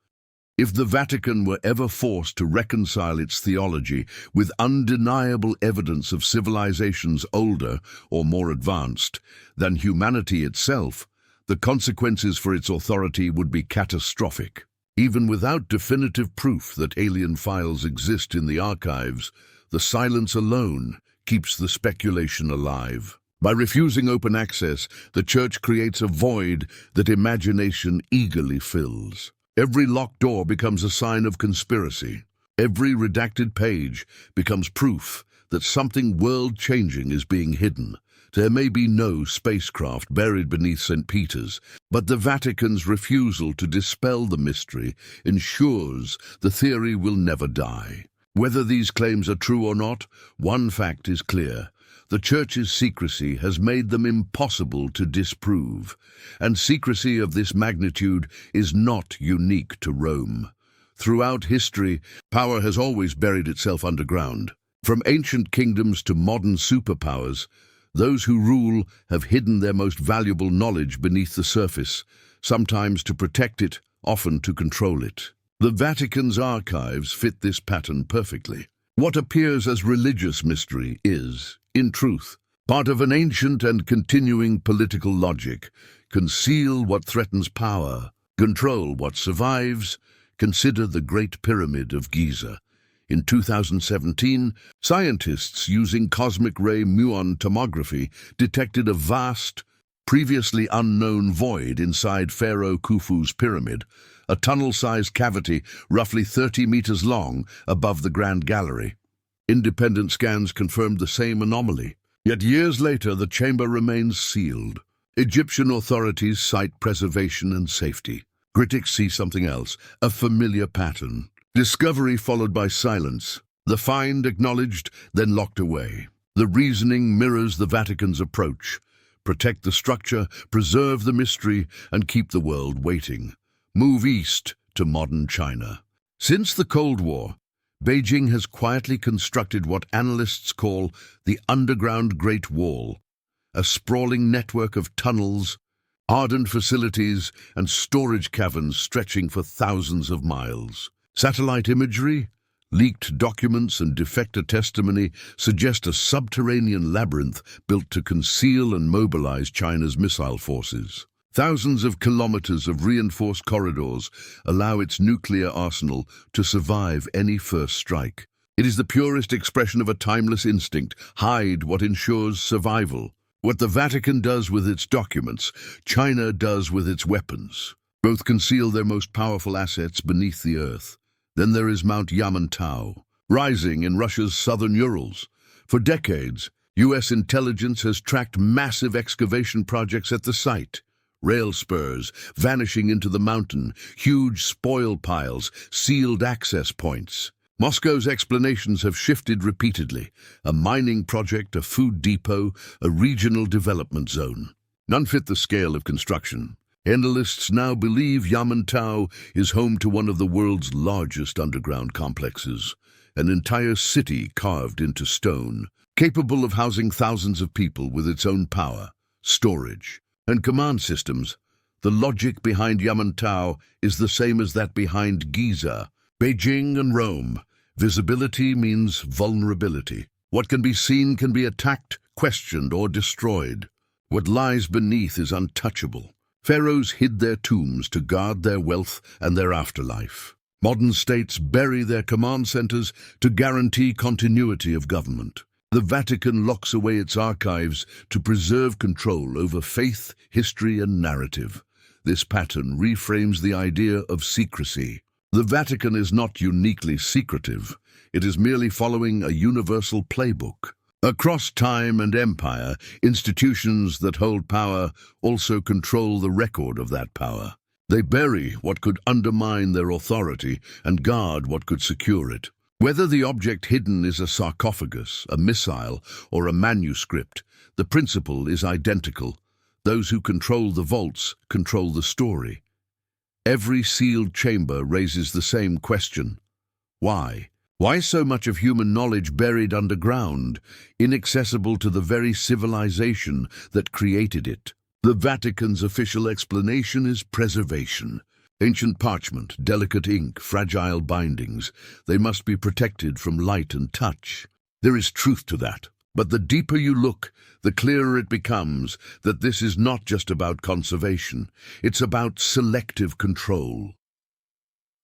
If the Vatican were ever forced to reconcile its theology with undeniable evidence of civilizations older or more advanced than humanity itself, the consequences for its authority would be catastrophic. Even without definitive proof that alien files exist in the archives, the silence alone keeps the speculation alive. By refusing open access, the Church creates a void that imagination eagerly fills. Every locked door becomes a sign of conspiracy. Every redacted page becomes proof that something world-changing is being hidden. There may be no spacecraft buried beneath St. Peter's, but the Vatican's refusal to dispel the mystery ensures the theory will never die. Whether these claims are true or not, one fact is clear. The Church's secrecy has made them impossible to disprove, and secrecy of this magnitude is not unique to Rome. Throughout history, power has always buried itself underground. From ancient kingdoms to modern superpowers, those who rule have hidden their most valuable knowledge beneath the surface, sometimes to protect it, often to control it. The Vatican's archives fit this pattern perfectly. What appears as religious mystery is, in truth, part of an ancient and continuing political logic. Conceal what threatens power, control what survives. Consider the Great Pyramid of Giza. In 2017, scientists using cosmic ray muon tomography detected a vast, previously unknown void inside Pharaoh Khufu's pyramid, a tunnel-sized cavity roughly 30 meters long above the Grand Gallery. Independent scans confirmed the same anomaly. Yet years later, the chamber remains sealed. Egyptian authorities cite preservation and safety. Critics see something else, a familiar pattern. Discovery followed by silence. The find acknowledged, then locked away. The reasoning mirrors the Vatican's approach. Protect the structure, preserve the mystery, and keep the world waiting. Move east to modern China. Since the Cold War, Beijing has quietly constructed what analysts call the underground Great Wall, a sprawling network of tunnels, ardent facilities, and storage caverns stretching for thousands of miles. Satellite imagery, leaked documents, and defector testimony suggest a subterranean labyrinth built to conceal and mobilize China's missile forces. Thousands of kilometers of reinforced corridors allow its nuclear arsenal to survive any first strike. It is the purest expression of a timeless instinct: hide what ensures survival. What the Vatican does with its documents, China does with its weapons. Both conceal their most powerful assets beneath the earth. Then there is Mount Yamantau, rising in Russia's southern Urals. For decades, U.S. intelligence has tracked massive excavation projects at the site. Rail spurs vanishing into the mountain, huge spoil piles, sealed access points. Moscow's explanations have shifted repeatedly: a mining project, a food depot, a regional development zone. None fit the scale of construction. Analysts now believe Yamantau is home to one of the world's largest underground complexes, an entire city carved into stone, capable of housing thousands of people with its own power, storage, and command systems. The logic behind Yamantau is the same as that behind Giza. Beijing and Rome. Visibility means vulnerability. What can be seen can be attacked, questioned, or destroyed. What lies beneath is untouchable. Pharaohs hid their tombs to guard their wealth and their afterlife. Modern states bury their command centers to guarantee continuity of government. The Vatican locks away its archives to preserve control over faith, history, and narrative. This pattern reframes the idea of secrecy. The Vatican is not uniquely secretive. It is merely following a universal playbook. Across time and empire, institutions that hold power also control the record of that power. They bury what could undermine their authority and guard what could secure it. Whether the object hidden is a sarcophagus, a missile, or a manuscript, the principle is identical. Those who control the vaults control the story. Every sealed chamber raises the same question. Why? Why so much of human knowledge buried underground, inaccessible to the very civilization that created it? The Vatican's official explanation is preservation. Ancient parchment, delicate ink, fragile bindings, they must be protected from light and touch. There is truth to that. But the deeper you look, the clearer it becomes that this is not just about conservation. It's about selective control.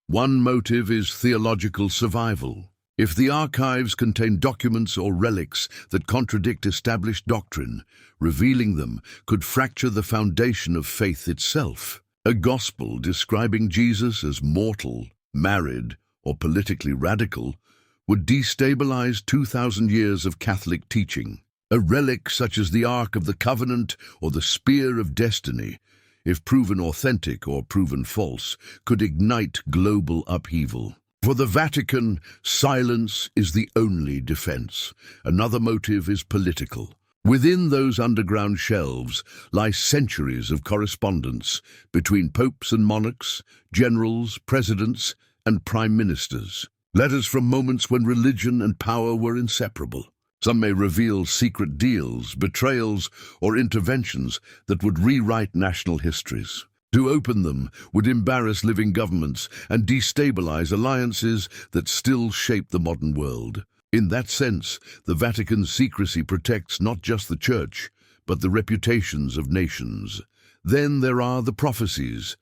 One motive is theological survival. If the archives contain documents or relics that contradict established doctrine, revealing them could fracture the foundation of faith itself. A gospel describing Jesus as mortal, married, or politically radical would destabilize 2,000 years of Catholic teaching. A relic such as the Ark of the Covenant or the Spear of Destiny, if proven authentic or proven false, could ignite global upheaval. For the Vatican, silence is the only defense. Another motive is political. Within those underground shelves lie centuries of correspondence between popes and monarchs, generals, presidents, and prime ministers. Letters from moments when religion and power were inseparable. Some may reveal secret deals, betrayals, or interventions that would rewrite national histories. To open them would embarrass living governments and destabilize alliances that still shape the modern world. In that sense, the Vatican's secrecy protects not just the Church, but the reputations of nations. Then there are the prophecies,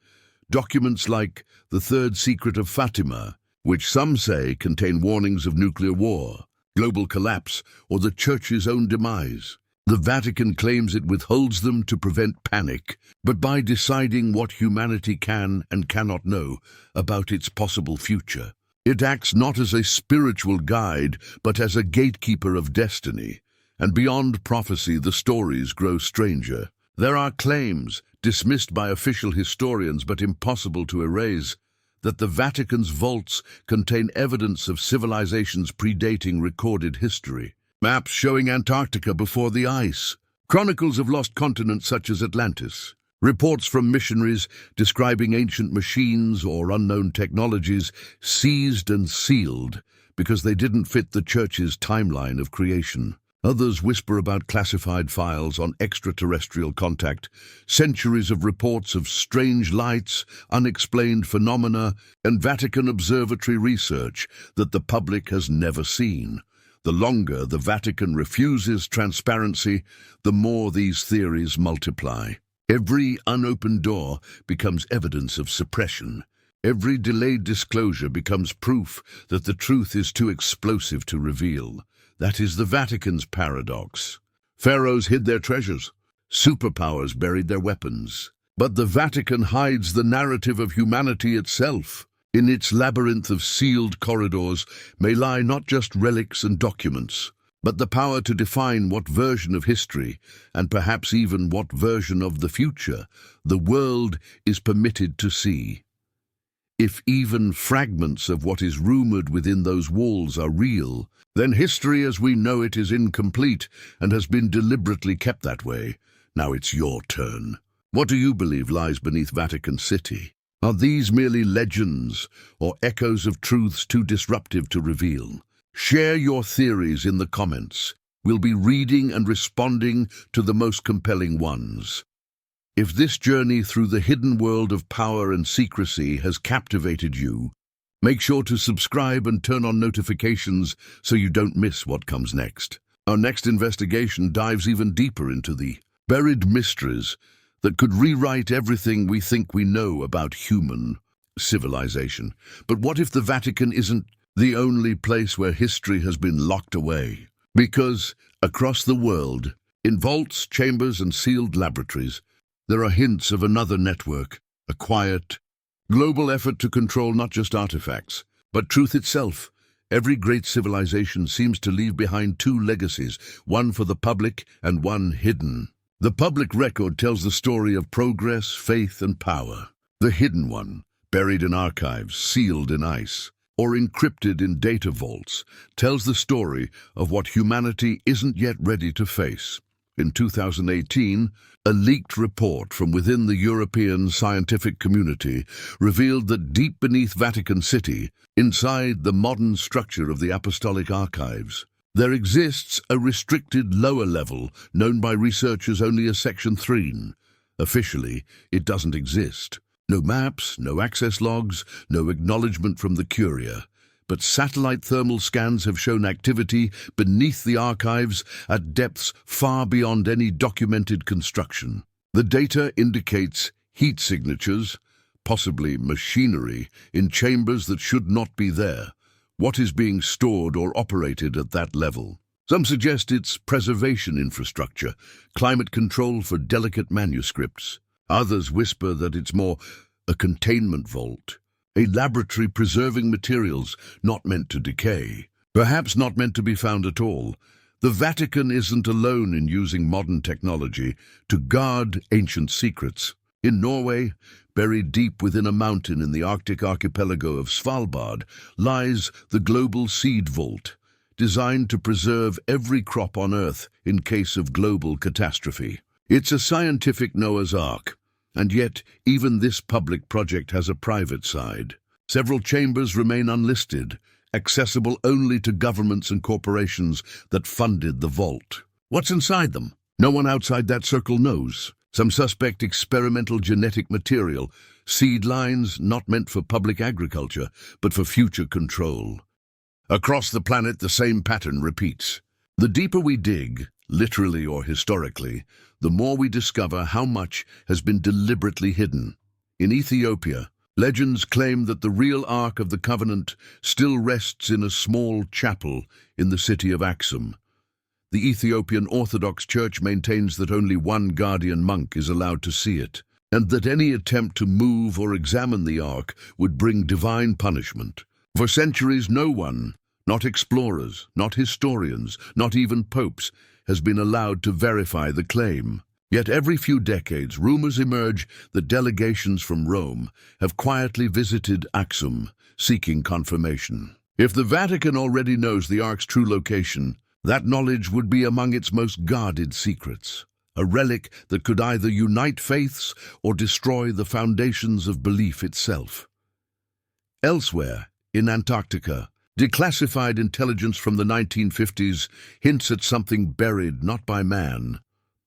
documents like the Third Secret of Fatima, which some say contain warnings of nuclear war, global collapse, or the Church's own demise. The Vatican claims it withholds them to prevent panic, but by deciding what humanity can and cannot know about its possible future. It acts not as a spiritual guide, but as a gatekeeper of destiny. And beyond prophecy, the stories grow stranger. There are claims, dismissed by official historians but impossible to erase, that the Vatican's vaults contain evidence of civilizations predating recorded history. Maps showing Antarctica before the ice, chronicles of lost continents such as Atlantis, reports from missionaries describing ancient machines or unknown technologies seized and sealed because they didn't fit the Church's timeline of creation. Others whisper about classified files on extraterrestrial contact, centuries of reports of strange lights, unexplained phenomena, and Vatican observatory research that the public has never seen. The longer the Vatican refuses transparency, the more these theories multiply. Every unopened door becomes evidence of suppression. Every delayed disclosure becomes proof that the truth is too explosive to reveal. That is the Vatican's paradox. Pharaohs hid their treasures. Superpowers buried their weapons. But the Vatican hides the narrative of humanity itself. In its labyrinth of sealed corridors may lie not just relics and documents, but the power to define what version of history, and perhaps even what version of the future, the world is permitted to see. If even fragments of what is rumored within those walls are real, then history as we know it is incomplete and has been deliberately kept that way. Now it's your turn. What do you believe lies beneath Vatican City? Are these merely legends or echoes of truths too disruptive to reveal? Share your theories in the comments. We'll be reading and responding to the most compelling ones. If this journey through the hidden world of power and secrecy has captivated you, make sure to subscribe and turn on notifications so you don't miss what comes next. Our next investigation dives even deeper into the buried mysteries that could rewrite everything we think we know about human civilization. But what if the Vatican isn't the only place where history has been locked away? Because across the world, in vaults, chambers, and sealed laboratories, there are hints of another network, a quiet, global effort to control not just artifacts, but truth itself. Every great civilization seems to leave behind two legacies, one for the public and one hidden. The public record tells the story of progress, faith, and power. The hidden one, buried in archives, sealed in ice, or encrypted in data vaults, tells the story of what humanity isn't yet ready to face. In 2018, a leaked report from within the European scientific community revealed that deep beneath Vatican City, inside the modern structure of the Apostolic Archives, there exists a restricted lower level known by researchers only as Section 3. Officially, it doesn't exist. No maps, no access logs, no acknowledgement from the Curia. But satellite thermal scans have shown activity beneath the archives at depths far beyond any documented construction. The data indicates heat signatures, possibly machinery, in chambers that should not be there. What is being stored or operated at that level? Some suggest it's preservation infrastructure, climate control for delicate manuscripts. Others whisper that it's more a containment vault, a laboratory preserving materials not meant to decay, perhaps not meant to be found at all. The Vatican isn't alone in using modern technology to guard ancient secrets. In Norway, buried deep within a mountain in the Arctic archipelago of Svalbard, lies the Global Seed Vault, designed to preserve every crop on Earth in case of global catastrophe. It's a scientific Noah's Ark, and yet even this public project has a private side. Several chambers remain unlisted, accessible only to governments and corporations that funded the vault. What's inside them? No one outside that circle knows. Some suspect experimental genetic material, seed lines not meant for public agriculture, but for future control. Across the planet, the same pattern repeats. The deeper we dig, literally or historically, the more we discover how much has been deliberately hidden. In Ethiopia, legends claim that the real Ark of the Covenant still rests in a small chapel in the city of Aksum. The Ethiopian Orthodox Church maintains that only one guardian monk is allowed to see it, and that any attempt to move or examine the Ark would bring divine punishment. For centuries, no one, not explorers, not historians, not even popes, has been allowed to verify the claim. Yet every few decades, rumors emerge that delegations from Rome have quietly visited Aksum, seeking confirmation. If the Vatican already knows the Ark's true location, that knowledge would be among its most guarded secrets, a relic that could either unite faiths or destroy the foundations of belief itself. Elsewhere, in Antarctica, declassified intelligence from the 1950s hints at something buried not by man,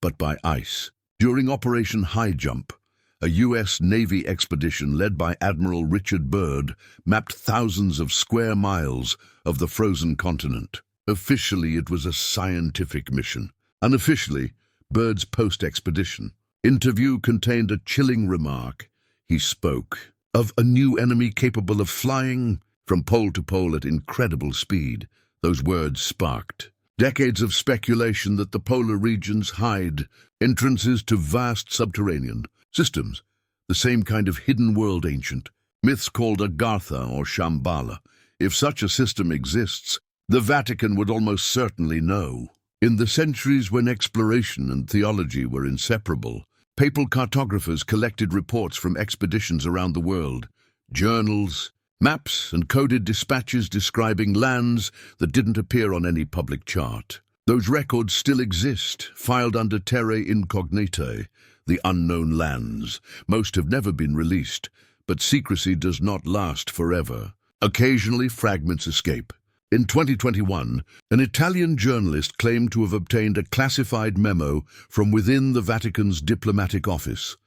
but by ice. During Operation High Jump, a U.S. Navy expedition led by Admiral Richard Byrd mapped thousands of square miles of the frozen continent. Officially, it was a scientific mission. Unofficially, Byrd's post-expedition interview contained a chilling remark. He spoke of a new enemy capable of flying from pole to pole at incredible speed. Those words sparked decades of speculation that the polar regions hide entrances to vast subterranean systems, the same kind of hidden world ancient myths called Agartha or Shambhala. If such a system exists, the Vatican would almost certainly know. In the centuries when exploration and theology were inseparable, papal cartographers collected reports from expeditions around the world, journals, maps, and coded dispatches describing lands that didn't appear on any public chart. Those records still exist, filed under terra incognita, the unknown lands. Most have never been released, but secrecy does not last forever. Occasionally, fragments escape. In 2021, an Italian journalist claimed to have obtained a classified memo from within the Vatican's diplomatic office,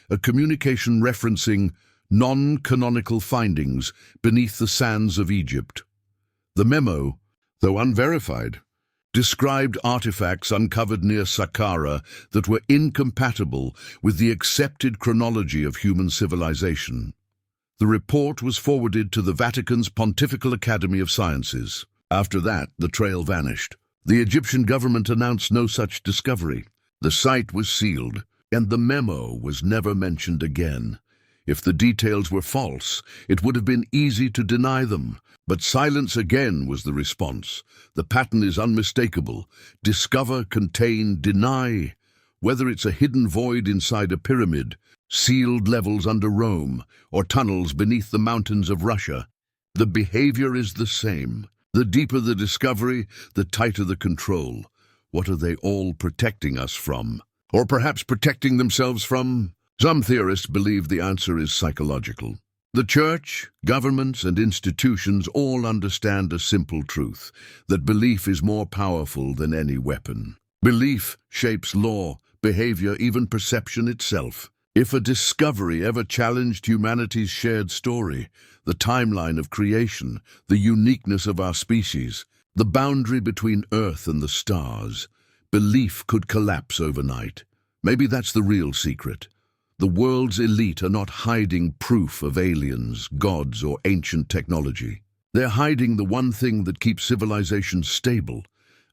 a communication referencing non-canonical findings beneath the sands of Egypt. The memo, though unverified, described artifacts uncovered near Saqqara that were incompatible with the accepted chronology of human civilization. The report was forwarded to the Vatican's Pontifical Academy of Sciences. After that, the trail vanished. The Egyptian government announced no such discovery. The site was sealed, and the memo was never mentioned again. If the details were false, it would have been easy to deny them. But silence again was the response. The pattern is unmistakable. Discover, contain, deny. Whether it's a hidden void inside a pyramid, sealed levels under Rome, or tunnels beneath the mountains of Russia, the behavior is the same. The deeper the discovery, the tighter the control. What are they all protecting us from? Or perhaps protecting themselves from? Some theorists believe the answer is psychological. The church, governments, and institutions all understand a simple truth, that belief is more powerful than any weapon. Belief shapes law, behavior, even perception itself. If a discovery ever challenged humanity's shared story, the timeline of creation, the uniqueness of our species, the boundary between Earth and the stars, belief could collapse overnight. Maybe that's the real secret. The world's elite are not hiding proof of aliens, gods, or ancient technology. They're hiding the one thing that keeps civilization stable,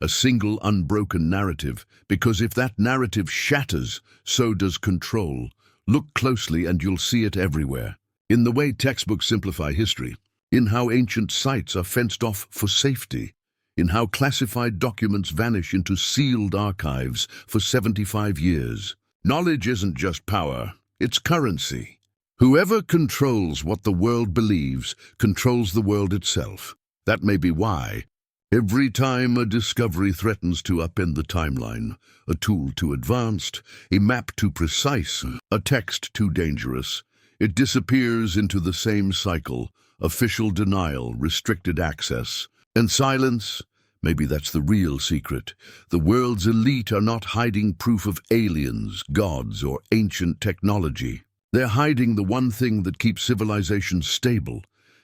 a single unbroken narrative, because if that narrative shatters, so does control. Look closely and you'll see it everywhere. In the way textbooks simplify history, in how ancient sites are fenced off for safety, in how classified documents vanish into sealed archives for 75 years. Knowledge isn't just power, it's currency. Whoever controls what the world believes controls the world itself. That may be why, every time a discovery threatens to upend the timeline, a tool too advanced, a map too precise, a text too dangerous, it disappears into the same cycle: official denial, restricted access, and silence. Maybe that's the real secret. The world's elite are not hiding proof of aliens, gods, or ancient technology. They're hiding the one thing that keeps civilization stable,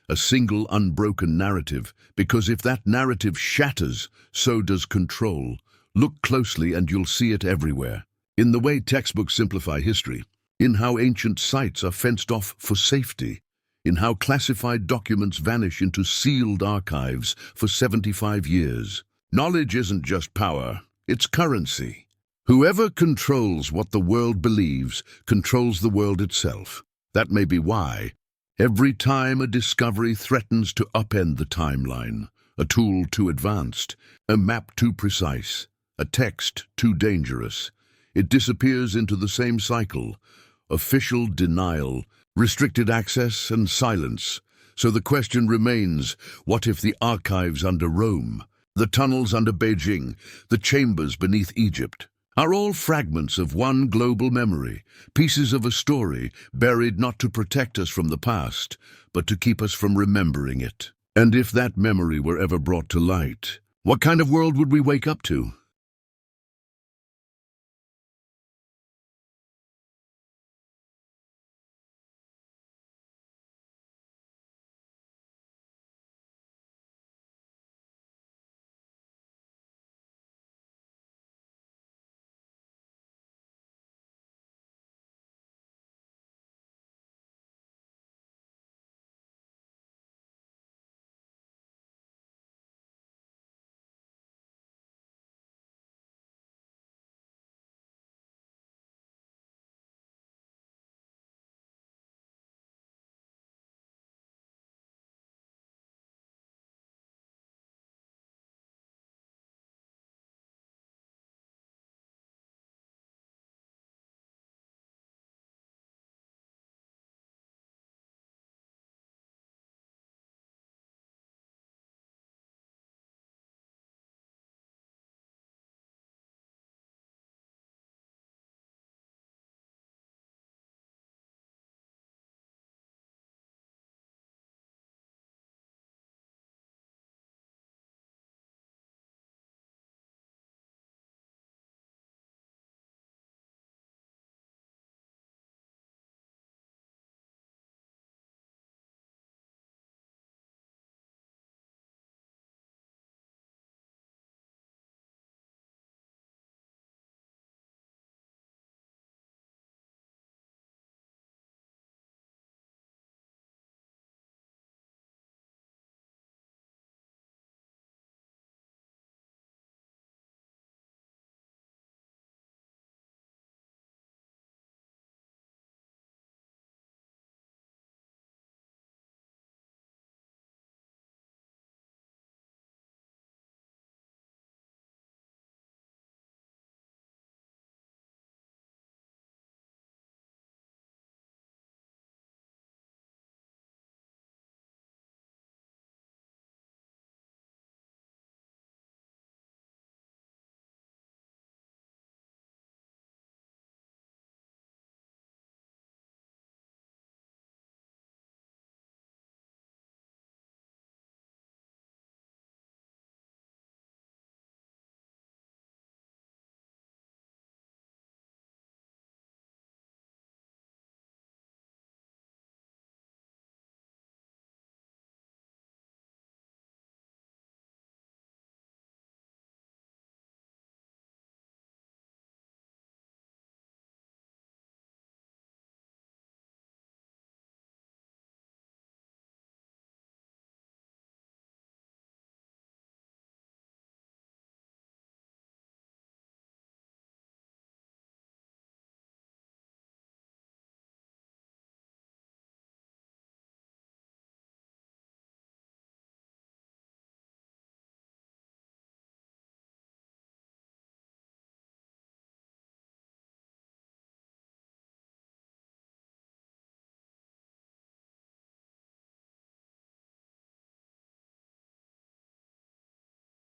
a single unbroken narrative, because if that narrative shatters, so does control. Look closely and you'll see it everywhere. In the way textbooks simplify history, in how ancient sites are fenced off for safety, in how classified documents vanish into sealed archives for 75 years. Knowledge isn't just power, it's currency. Whoever controls what the world believes controls the world itself. That may be why, every time a discovery threatens to upend the timeline, a tool too advanced, a map too precise, a text too dangerous, it disappears into the same cycle: official denial, restricted access, and silence. So the question remains, what if the archives under Rome, the tunnels under Beijing, the chambers beneath Egypt, are all fragments of one global memory, pieces of a story buried not to protect us from the past, but to keep us from remembering it? And if that memory were ever brought to light, what kind of world would we wake up to?